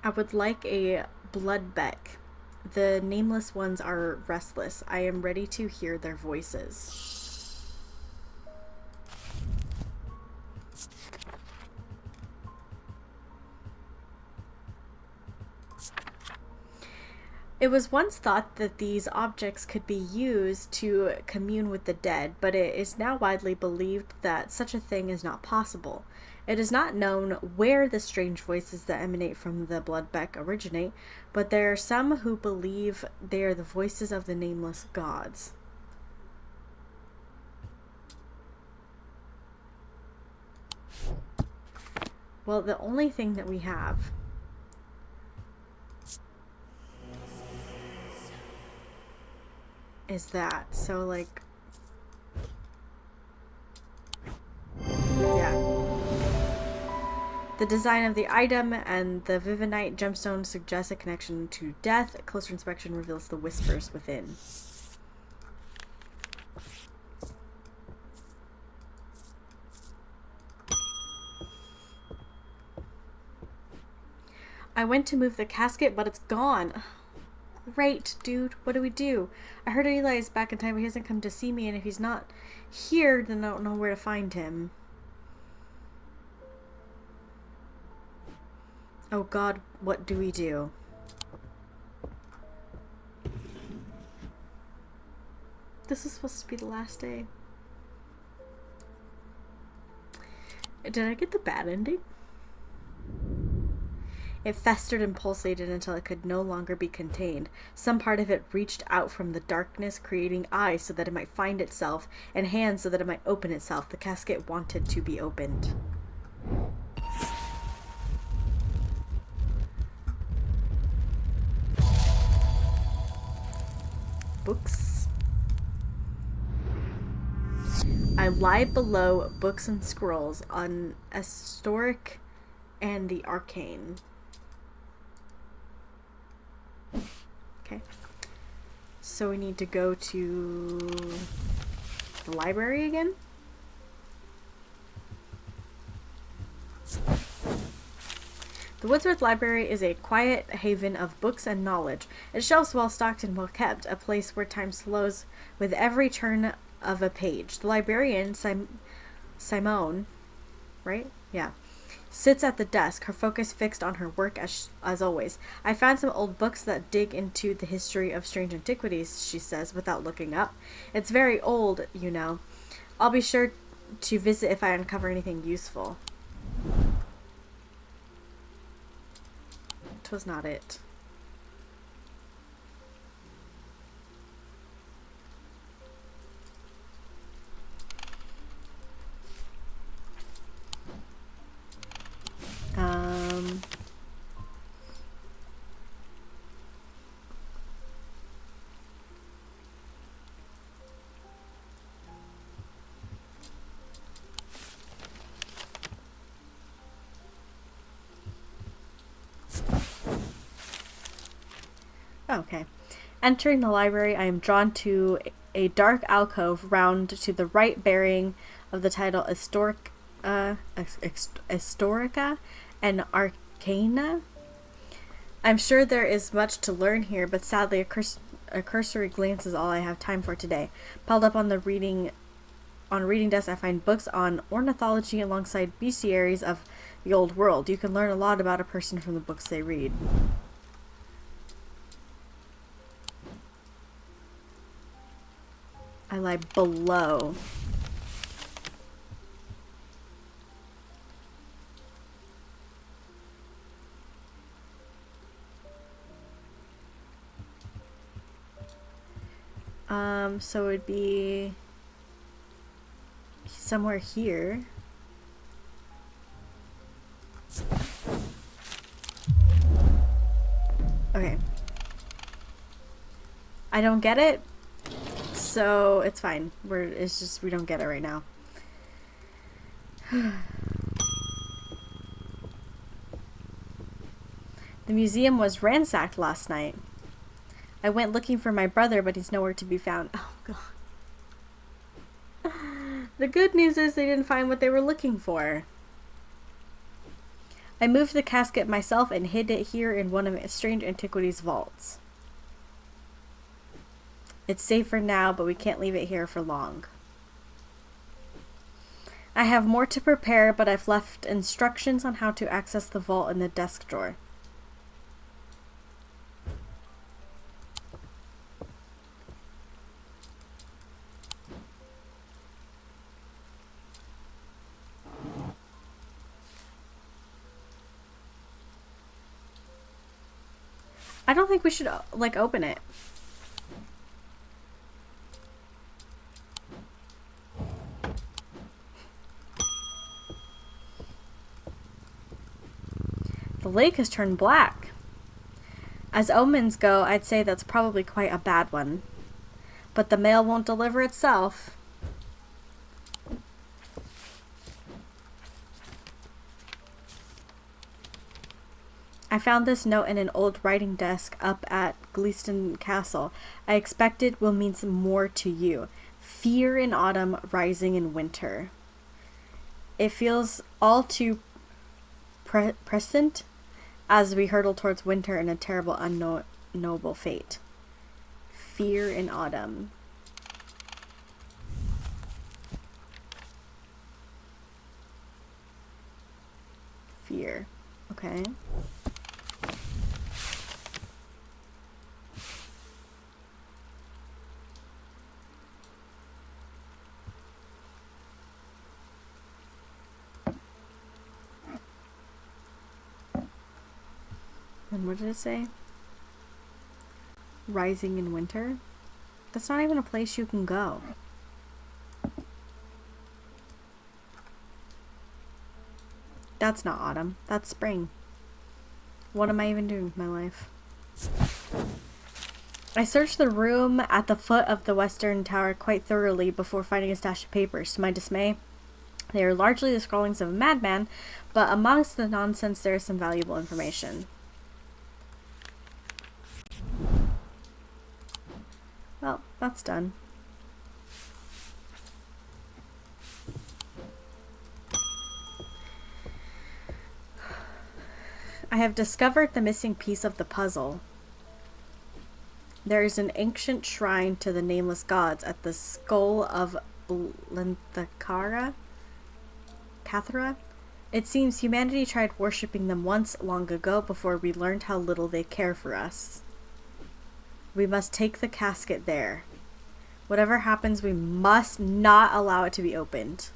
Speaker 1: I would like a blood beck. The nameless ones are restless. I am ready to hear their voices. It was once thought that these objects could be used to commune with the dead, but it is now widely believed that such a thing is not possible. It is not known where the strange voices that emanate from the blood beck originate, but there are some who believe they are the voices of the nameless gods. Well, the only thing that we have is that. So, like, yeah. The design of the item and the Vivinite gemstone suggest a connection to death. Closer inspection reveals the whispers within. I went to move the casket, but it's gone. Great, dude. What do we do? I heard Eli is back in time, but he hasn't come to see me, and if he's not here, then I don't know where to find him. Oh God, what do we do? This is supposed to be the last day. Did I get the bad ending? It festered and pulsated until it could no longer be contained. Some part of it reached out from the darkness, creating eyes so that it might find itself, and hands so that it might open itself. The casket wanted to be opened. Books. I lie below books and scrolls on historic and the arcane. Okay. So we need to go to the library again? The Woodsworth Library is a quiet haven of books and knowledge. Its shelves well stocked and well kept, a place where time slows with every turn of a page. The librarian, Simone, right? Yeah. Sits at the desk, her focus fixed on her work as always. I found some old books that dig into the history of Strange Antiquities, she says, without looking up. It's very old, you know. I'll be sure to visit if I uncover anything useful. Was not it. Okay. Entering the library, I am drawn to a dark alcove round to the right, bearing of the title Historica and Arcana. I'm sure there is much to learn here, but sadly a cursory glance is all I have time for today. Piled up on the reading desk, I find books on ornithology alongside bestiaries of the old world. You can learn a lot about a person from the books they read. I lie below. So it'd be somewhere here. Okay. I don't get it. So it's fine. It's just we don't get it right now. The museum was ransacked last night. I went looking for my brother, but he's nowhere to be found. Oh God. The good news is they didn't find what they were looking for. I moved the casket myself and hid it here in one of Strange Antiquities vaults. It's safe for now, but we can't leave it here for long. I have more to prepare, but I've left instructions on how to access the vault in the desk drawer. I don't think we should, like, open it. The lake has turned black. As omens go, I'd say that's probably quite a bad one. But the mail won't deliver itself. I found this note in an old writing desk up at Gleeston Castle. I expect it will mean some more to you. Fear in autumn, rising in winter. It feels all too present as we hurtle towards winter and a terrible, unknowable fate. Fear in autumn. Fear. Okay. And what did it say? Rising in winter? That's not even a place you can go. That's not autumn. That's spring. What am I even doing with my life? I searched the room at the foot of the western tower quite thoroughly before finding a stash of papers. To my dismay, they are largely the scrawlings of a madman, but amongst the nonsense there is some valuable information. Well, that's done. I have discovered the missing piece of the puzzle. There is an ancient shrine to the nameless gods at the skull of Linthakara. Cathara. It seems humanity tried worshipping them once long ago before we learned how little they care for us. We must take the casket there. Whatever happens, we must not allow it to be opened.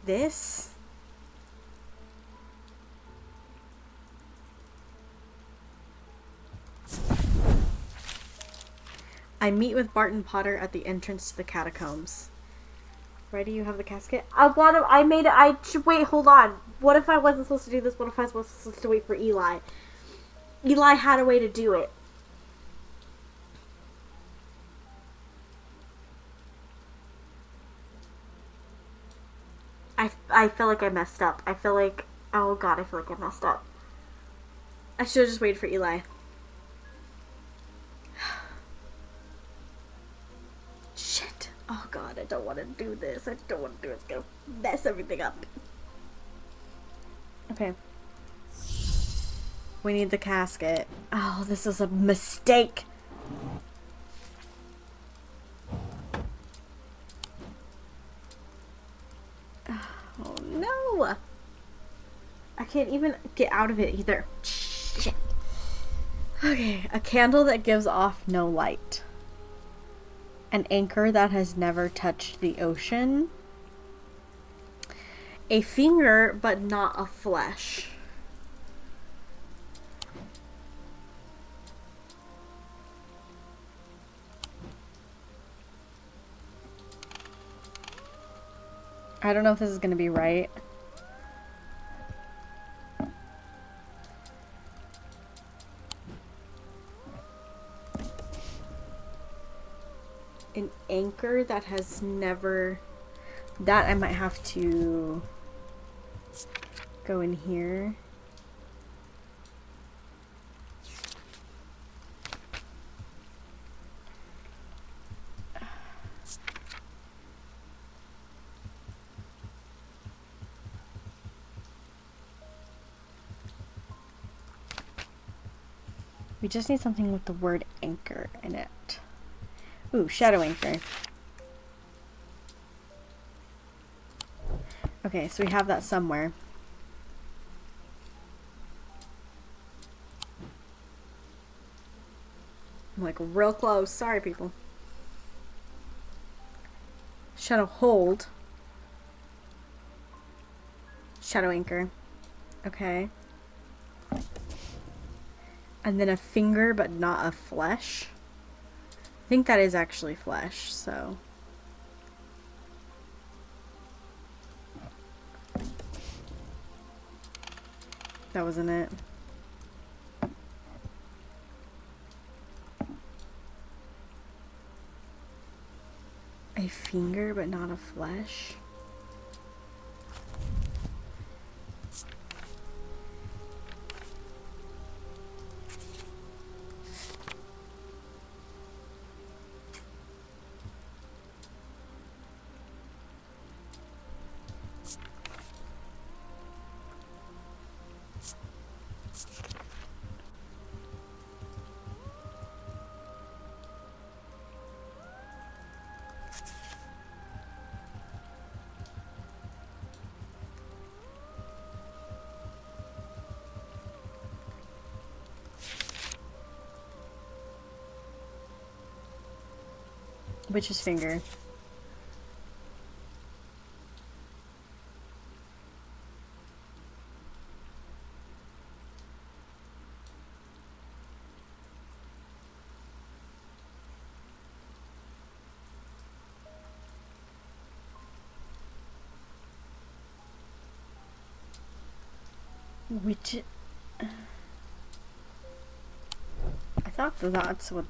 Speaker 1: This? I meet with Barton Potter at the entrance to the catacombs. Ready? You have the casket? I made it. Wait, hold on. What if I wasn't supposed to do this? What if I was supposed to wait for Eli? Eli had a way to do it. I feel like I messed up. I feel like, oh god, I feel like I messed up. I should have just waited for Eli. Shit. Oh god, I don't want to do this. I don't want to do it. It's gonna mess everything up. Okay. We need the casket. Oh, this is a mistake. Oh no! I can't even get out of it either. Shit. Okay, a candle that gives off no light. An anchor that has never touched the ocean. A finger, but not a flesh. I don't know if this is going to be right. An anchor that has never... That I might have to go in here. We just need something with the word anchor in it. Ooh, shadow anchor. Okay, so we have that somewhere. I'm like real close. Sorry, people. Shadow hold. Shadow anchor. Okay. And then a finger, but not a flesh. I think that is actually flesh, so. That wasn't it. A finger, but not a flesh. Witch's finger. Witch. I thought that's what.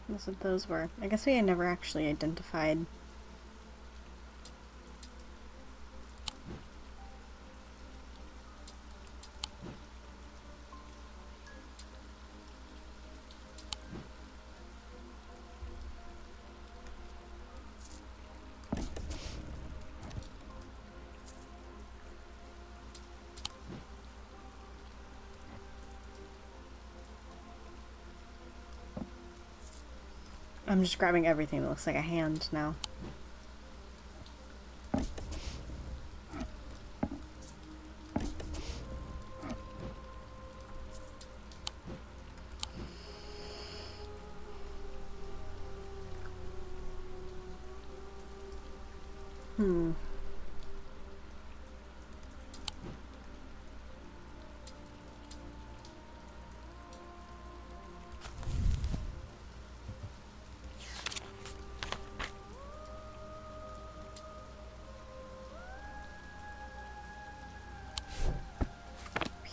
Speaker 1: That's what those were. I guess we had never actually identified. I'm just grabbing everything that looks like a hand now.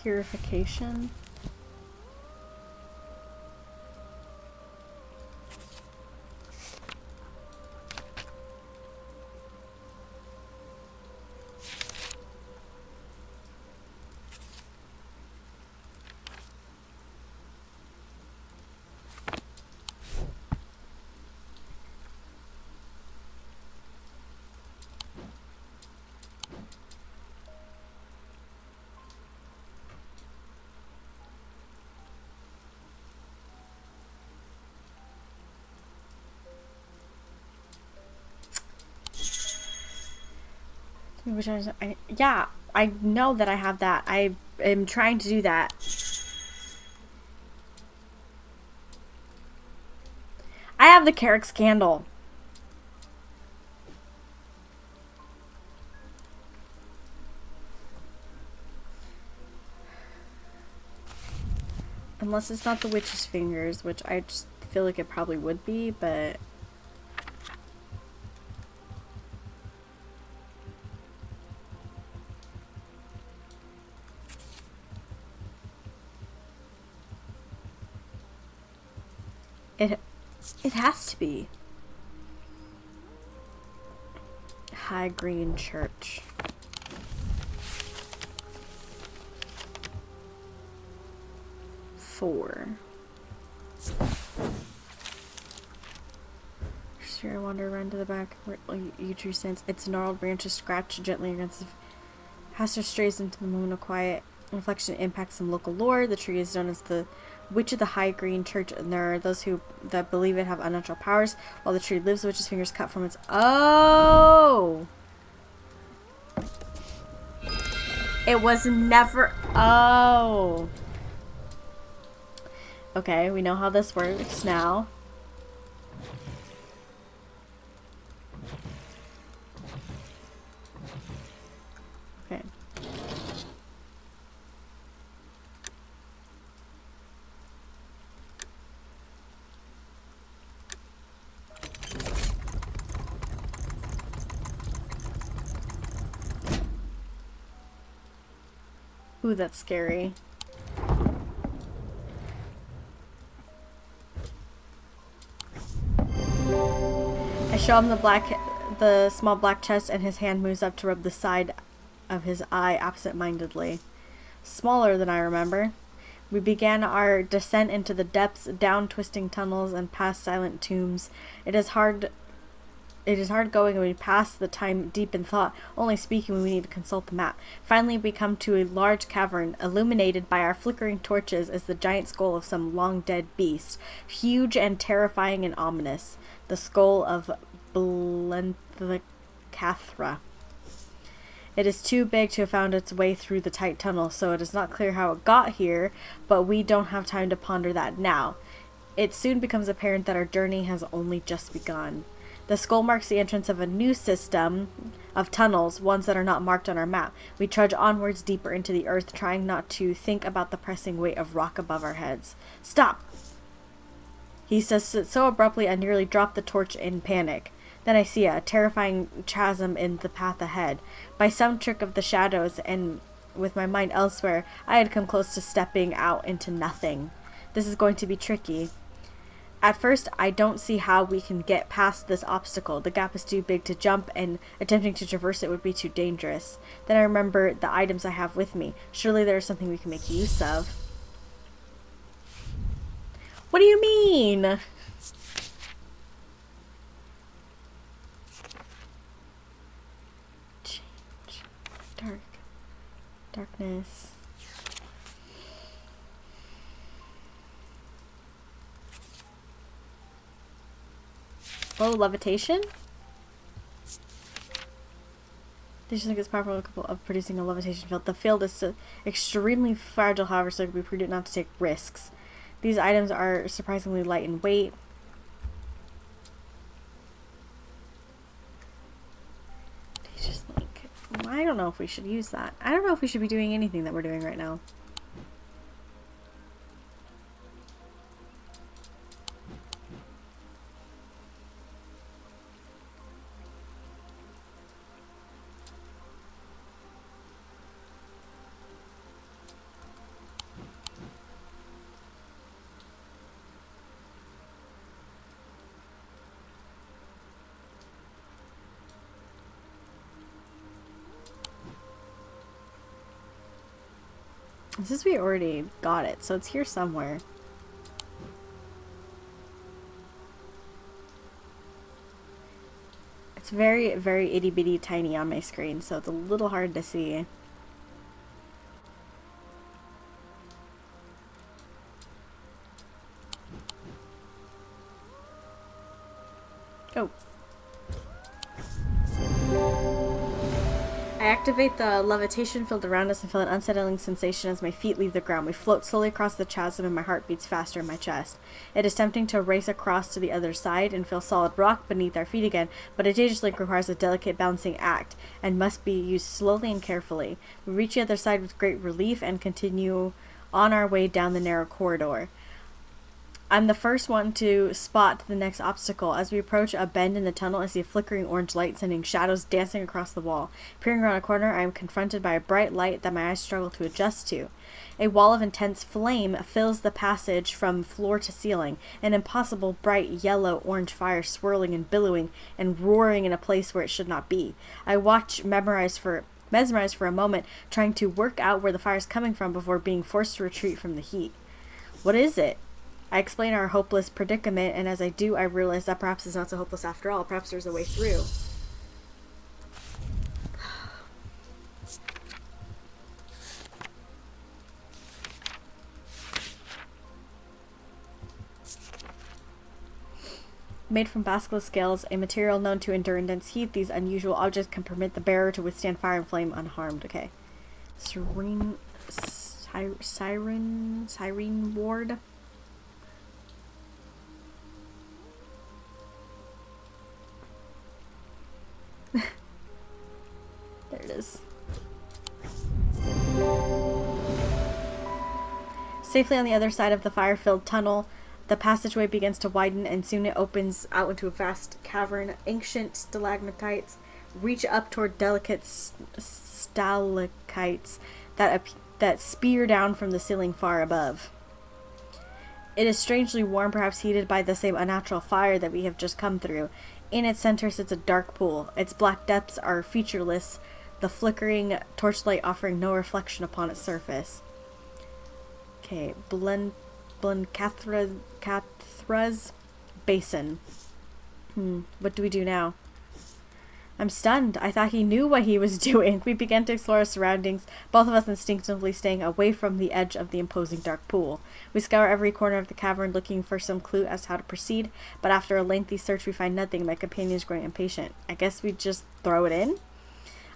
Speaker 1: Purification. Which yeah, I know that I have that. I am trying to do that. I have the Carrick's candle. Unless it's not the witch's fingers, which I just feel like it probably would be, but... It has to be. High Green Church. Four. Sure, I wander around to the back where you tree stands. Its gnarled branches scratch gently against the pastor strays into the moment of quiet. Reflection impacts some local lore. The tree is known as the Witch of the High Green Church, and there are those that believe it have unnatural powers. While the tree lives, the witch's fingers cut from its... Oh! It was never... Oh. Okay, we know how this works now. Okay. Ooh, that's scary. I show him the small black chest, and his hand moves up to rub the side of his eye absent-mindedly. Smaller than I remember. We began our descent into the depths, down twisting tunnels and past silent tombs. It is hard going, and we pass the time deep in thought, only speaking when we need to consult the map. Finally, we come to a large cavern, illuminated by our flickering torches as the giant skull of some long-dead beast, huge and terrifying and ominous. The skull of Blenthcathra. It is too big to have found its way through the tight tunnel, so it is not clear how it got here, but we don't have time to ponder that now. It soon becomes apparent that our journey has only just begun. The skull marks the entrance of a new system of tunnels, ones that are not marked on our map. We trudge onwards deeper into the earth, trying not to think about the pressing weight of rock above our heads. Stop! He says it so abruptly I nearly drop the torch in panic. Then I see a terrifying chasm in the path ahead. By some trick of the shadows and with my mind elsewhere, I had come close to stepping out into nothing. This is going to be tricky. At first, I don't see how we can get past this obstacle. The gap is too big to jump, and attempting to traverse it would be too dangerous. Then I remember the items I have with me. Surely there is something we can make use of. What do you mean? Change. Darkness. Oh, levitation? They just think it's powerful of producing a levitation field. The field is extremely fragile, however, so it would be prudent not to take risks. These items are surprisingly light in weight. They just like... I don't know if we should use that. I don't know if we should be doing anything that we're doing right now. This is we already got it, so it's here somewhere. It's very, very itty bitty tiny on my screen, so it's a little hard to see. Oh. I activate the levitation field around us and feel an unsettling sensation as my feet leave the ground. We float slowly across the chasm and my heart beats faster in my chest. It is tempting to race across to the other side and feel solid rock beneath our feet again, but a dangerous link requires a delicate balancing act and must be used slowly and carefully. We reach the other side with great relief and continue on our way down the narrow corridor. I'm the first one to spot the next obstacle. As we approach a bend in the tunnel, I see a flickering orange light sending shadows dancing across the wall. Peering around a corner, I am confronted by a bright light that my eyes struggle to adjust to. A wall of intense flame fills the passage from floor to ceiling, an impossible bright yellow-orange fire swirling and billowing and roaring in a place where it should not be. I watch mesmerized for a moment, trying to work out where the fire is coming from before being forced to retreat from the heat. What is it? I explain our hopeless predicament, and as I do, I realize that perhaps it's not so hopeless after all. Perhaps there's a way through. Made from basilisk scales, a material known to endure intense heat, these unusual objects can permit the bearer to withstand fire and flame unharmed. Okay. Siren ward. There it is. Safely on the other side of the fire-filled tunnel, the passageway begins to widen, and soon it opens out into a vast cavern. Ancient stalagmites reach up toward delicate stalactites that spear down from the ceiling far above. It is strangely warm, perhaps heated by the same unnatural fire that we have just come through. In its center sits a dark pool. Its black depths are featureless, the flickering torchlight offering no reflection upon its surface. Okay, Blencathra's Basin. What do we do now? I'm stunned. I thought he knew what he was doing. We began to explore our surroundings, both of us instinctively staying away from the edge of the imposing dark pool. We scour every corner of the cavern looking for some clue as to how to proceed, but after a lengthy search we find nothing. My companion is growing impatient. I guess we just throw it in?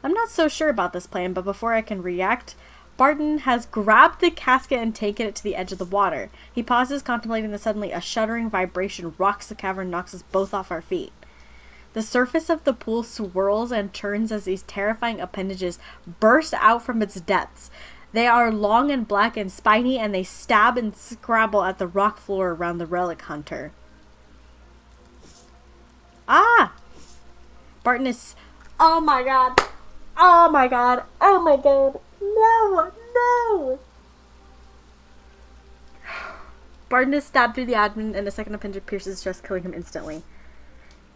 Speaker 1: I'm not so sure about this plan, but before I can react, Barton has grabbed the casket and taken it to the edge of the water. He pauses, contemplating this. Suddenly a shuddering vibration rocks the cavern, knocks us both off our feet. The surface of the pool swirls and turns as these terrifying appendages burst out from its depths. They are long and black and spiny, and they stab and scrabble at the rock floor around the relic hunter. Ah! Barton is... Oh my god! Oh my god! Oh my god! No! No! Barton is stabbed through the abdomen, and a second appendage pierces his chest, killing him instantly.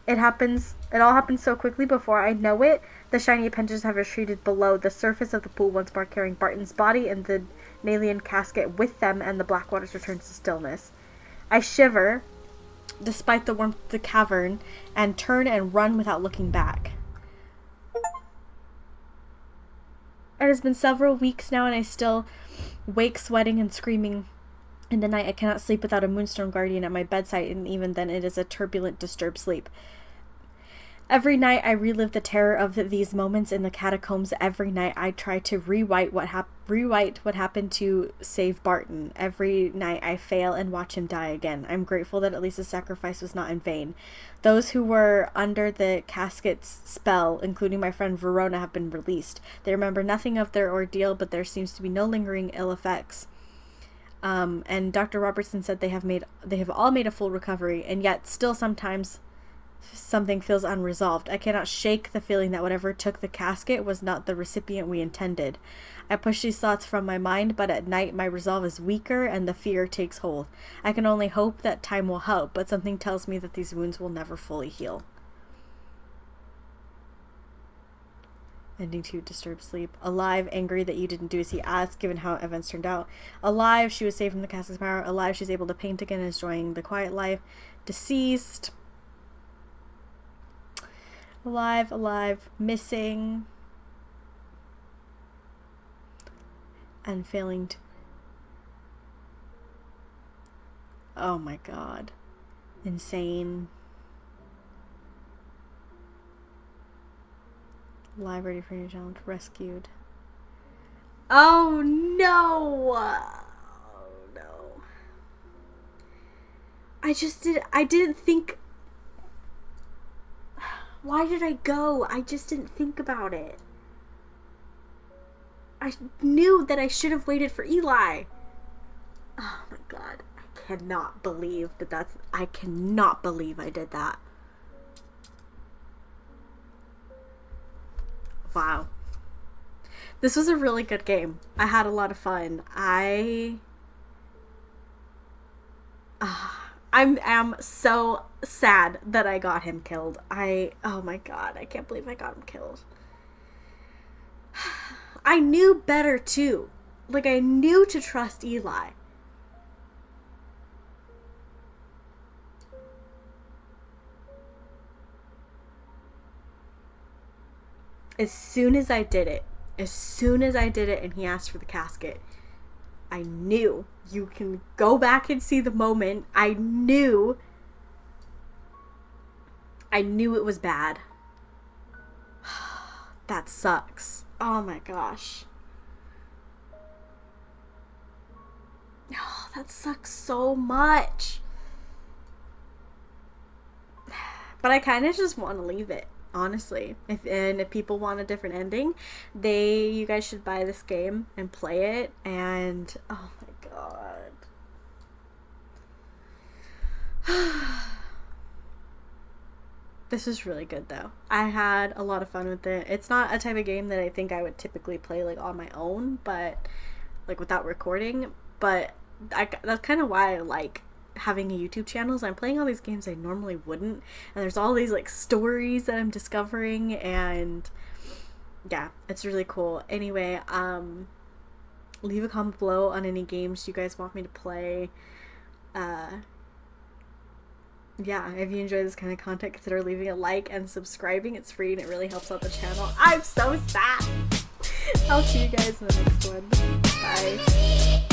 Speaker 1: It all happens so quickly. Before I know it, the shiny appendages have retreated below the surface of the pool, once more carrying Barton's body and the Nalian casket with them, and the black waters return to stillness. I shiver, despite the warmth of the cavern, and turn and run without looking back. It has been several weeks now, and I still wake sweating and screaming. In the night, I cannot sleep without a moonstone guardian at my bedside, and even then it is a turbulent, disturbed sleep. Every night I relive the terror of these moments in the catacombs. Every night I try to rewrite what happened to save Barton. Every night I fail and watch him die again. I'm grateful that at least the sacrifice was not in vain. Those who were under the casket's spell, including my friend Verona, have been released. They remember nothing of their ordeal, but there seems to be no lingering ill effects. And Dr. Robertson said they have all made a full recovery, and yet still sometimes something feels unresolved. I cannot shake the feeling that whatever took the casket was not the recipient we intended. I push these thoughts from my mind, but at night my resolve is weaker and the fear takes hold. I can only hope that time will help, but something tells me that these wounds will never fully heal. Ending to disturbed sleep. Alive, angry that you didn't do as he asked, given how events turned out. Alive, she was saved from the casket's power. Alive, she's able to paint again and enjoying the quiet life. Deceased. Alive, missing. And failing to... Oh my god. Insane. Alive, ready for a new challenge. Rescued. Oh no! Oh no. I didn't think... Why did I go? I just didn't think about it. I knew that I should have waited for Eli. Oh my god. I cannot believe I cannot believe I did that. Wow. This was a really good game. I had a lot of fun. I am so sad that I got him killed. Oh my god, I can't believe I got him killed. I knew better too. Like, I knew to trust Eli. As soon as I did it and he asked for the casket, I knew. You can go back and see the moment. I knew it was bad. That sucks. Oh my gosh. Oh, that sucks so much. But I kind of just want to leave it, honestly. If people want a different ending, you guys should buy this game and play it. And oh my god, this is really good though. I had a lot of fun with it. It's not a type of game that I think I would typically play like on my own, but like without recording. But that's kind of why I like having a YouTube channel. Is I'm playing all these games I normally wouldn't, and there's all these like stories that I'm discovering, and yeah, it's really cool. Anyway, leave a comment below on any games you guys want me to play. Yeah, if you enjoy this kind of content, consider leaving a like and subscribing. It's free and it really helps out the channel. I'm so sad. I'll see you guys in the next one. Bye.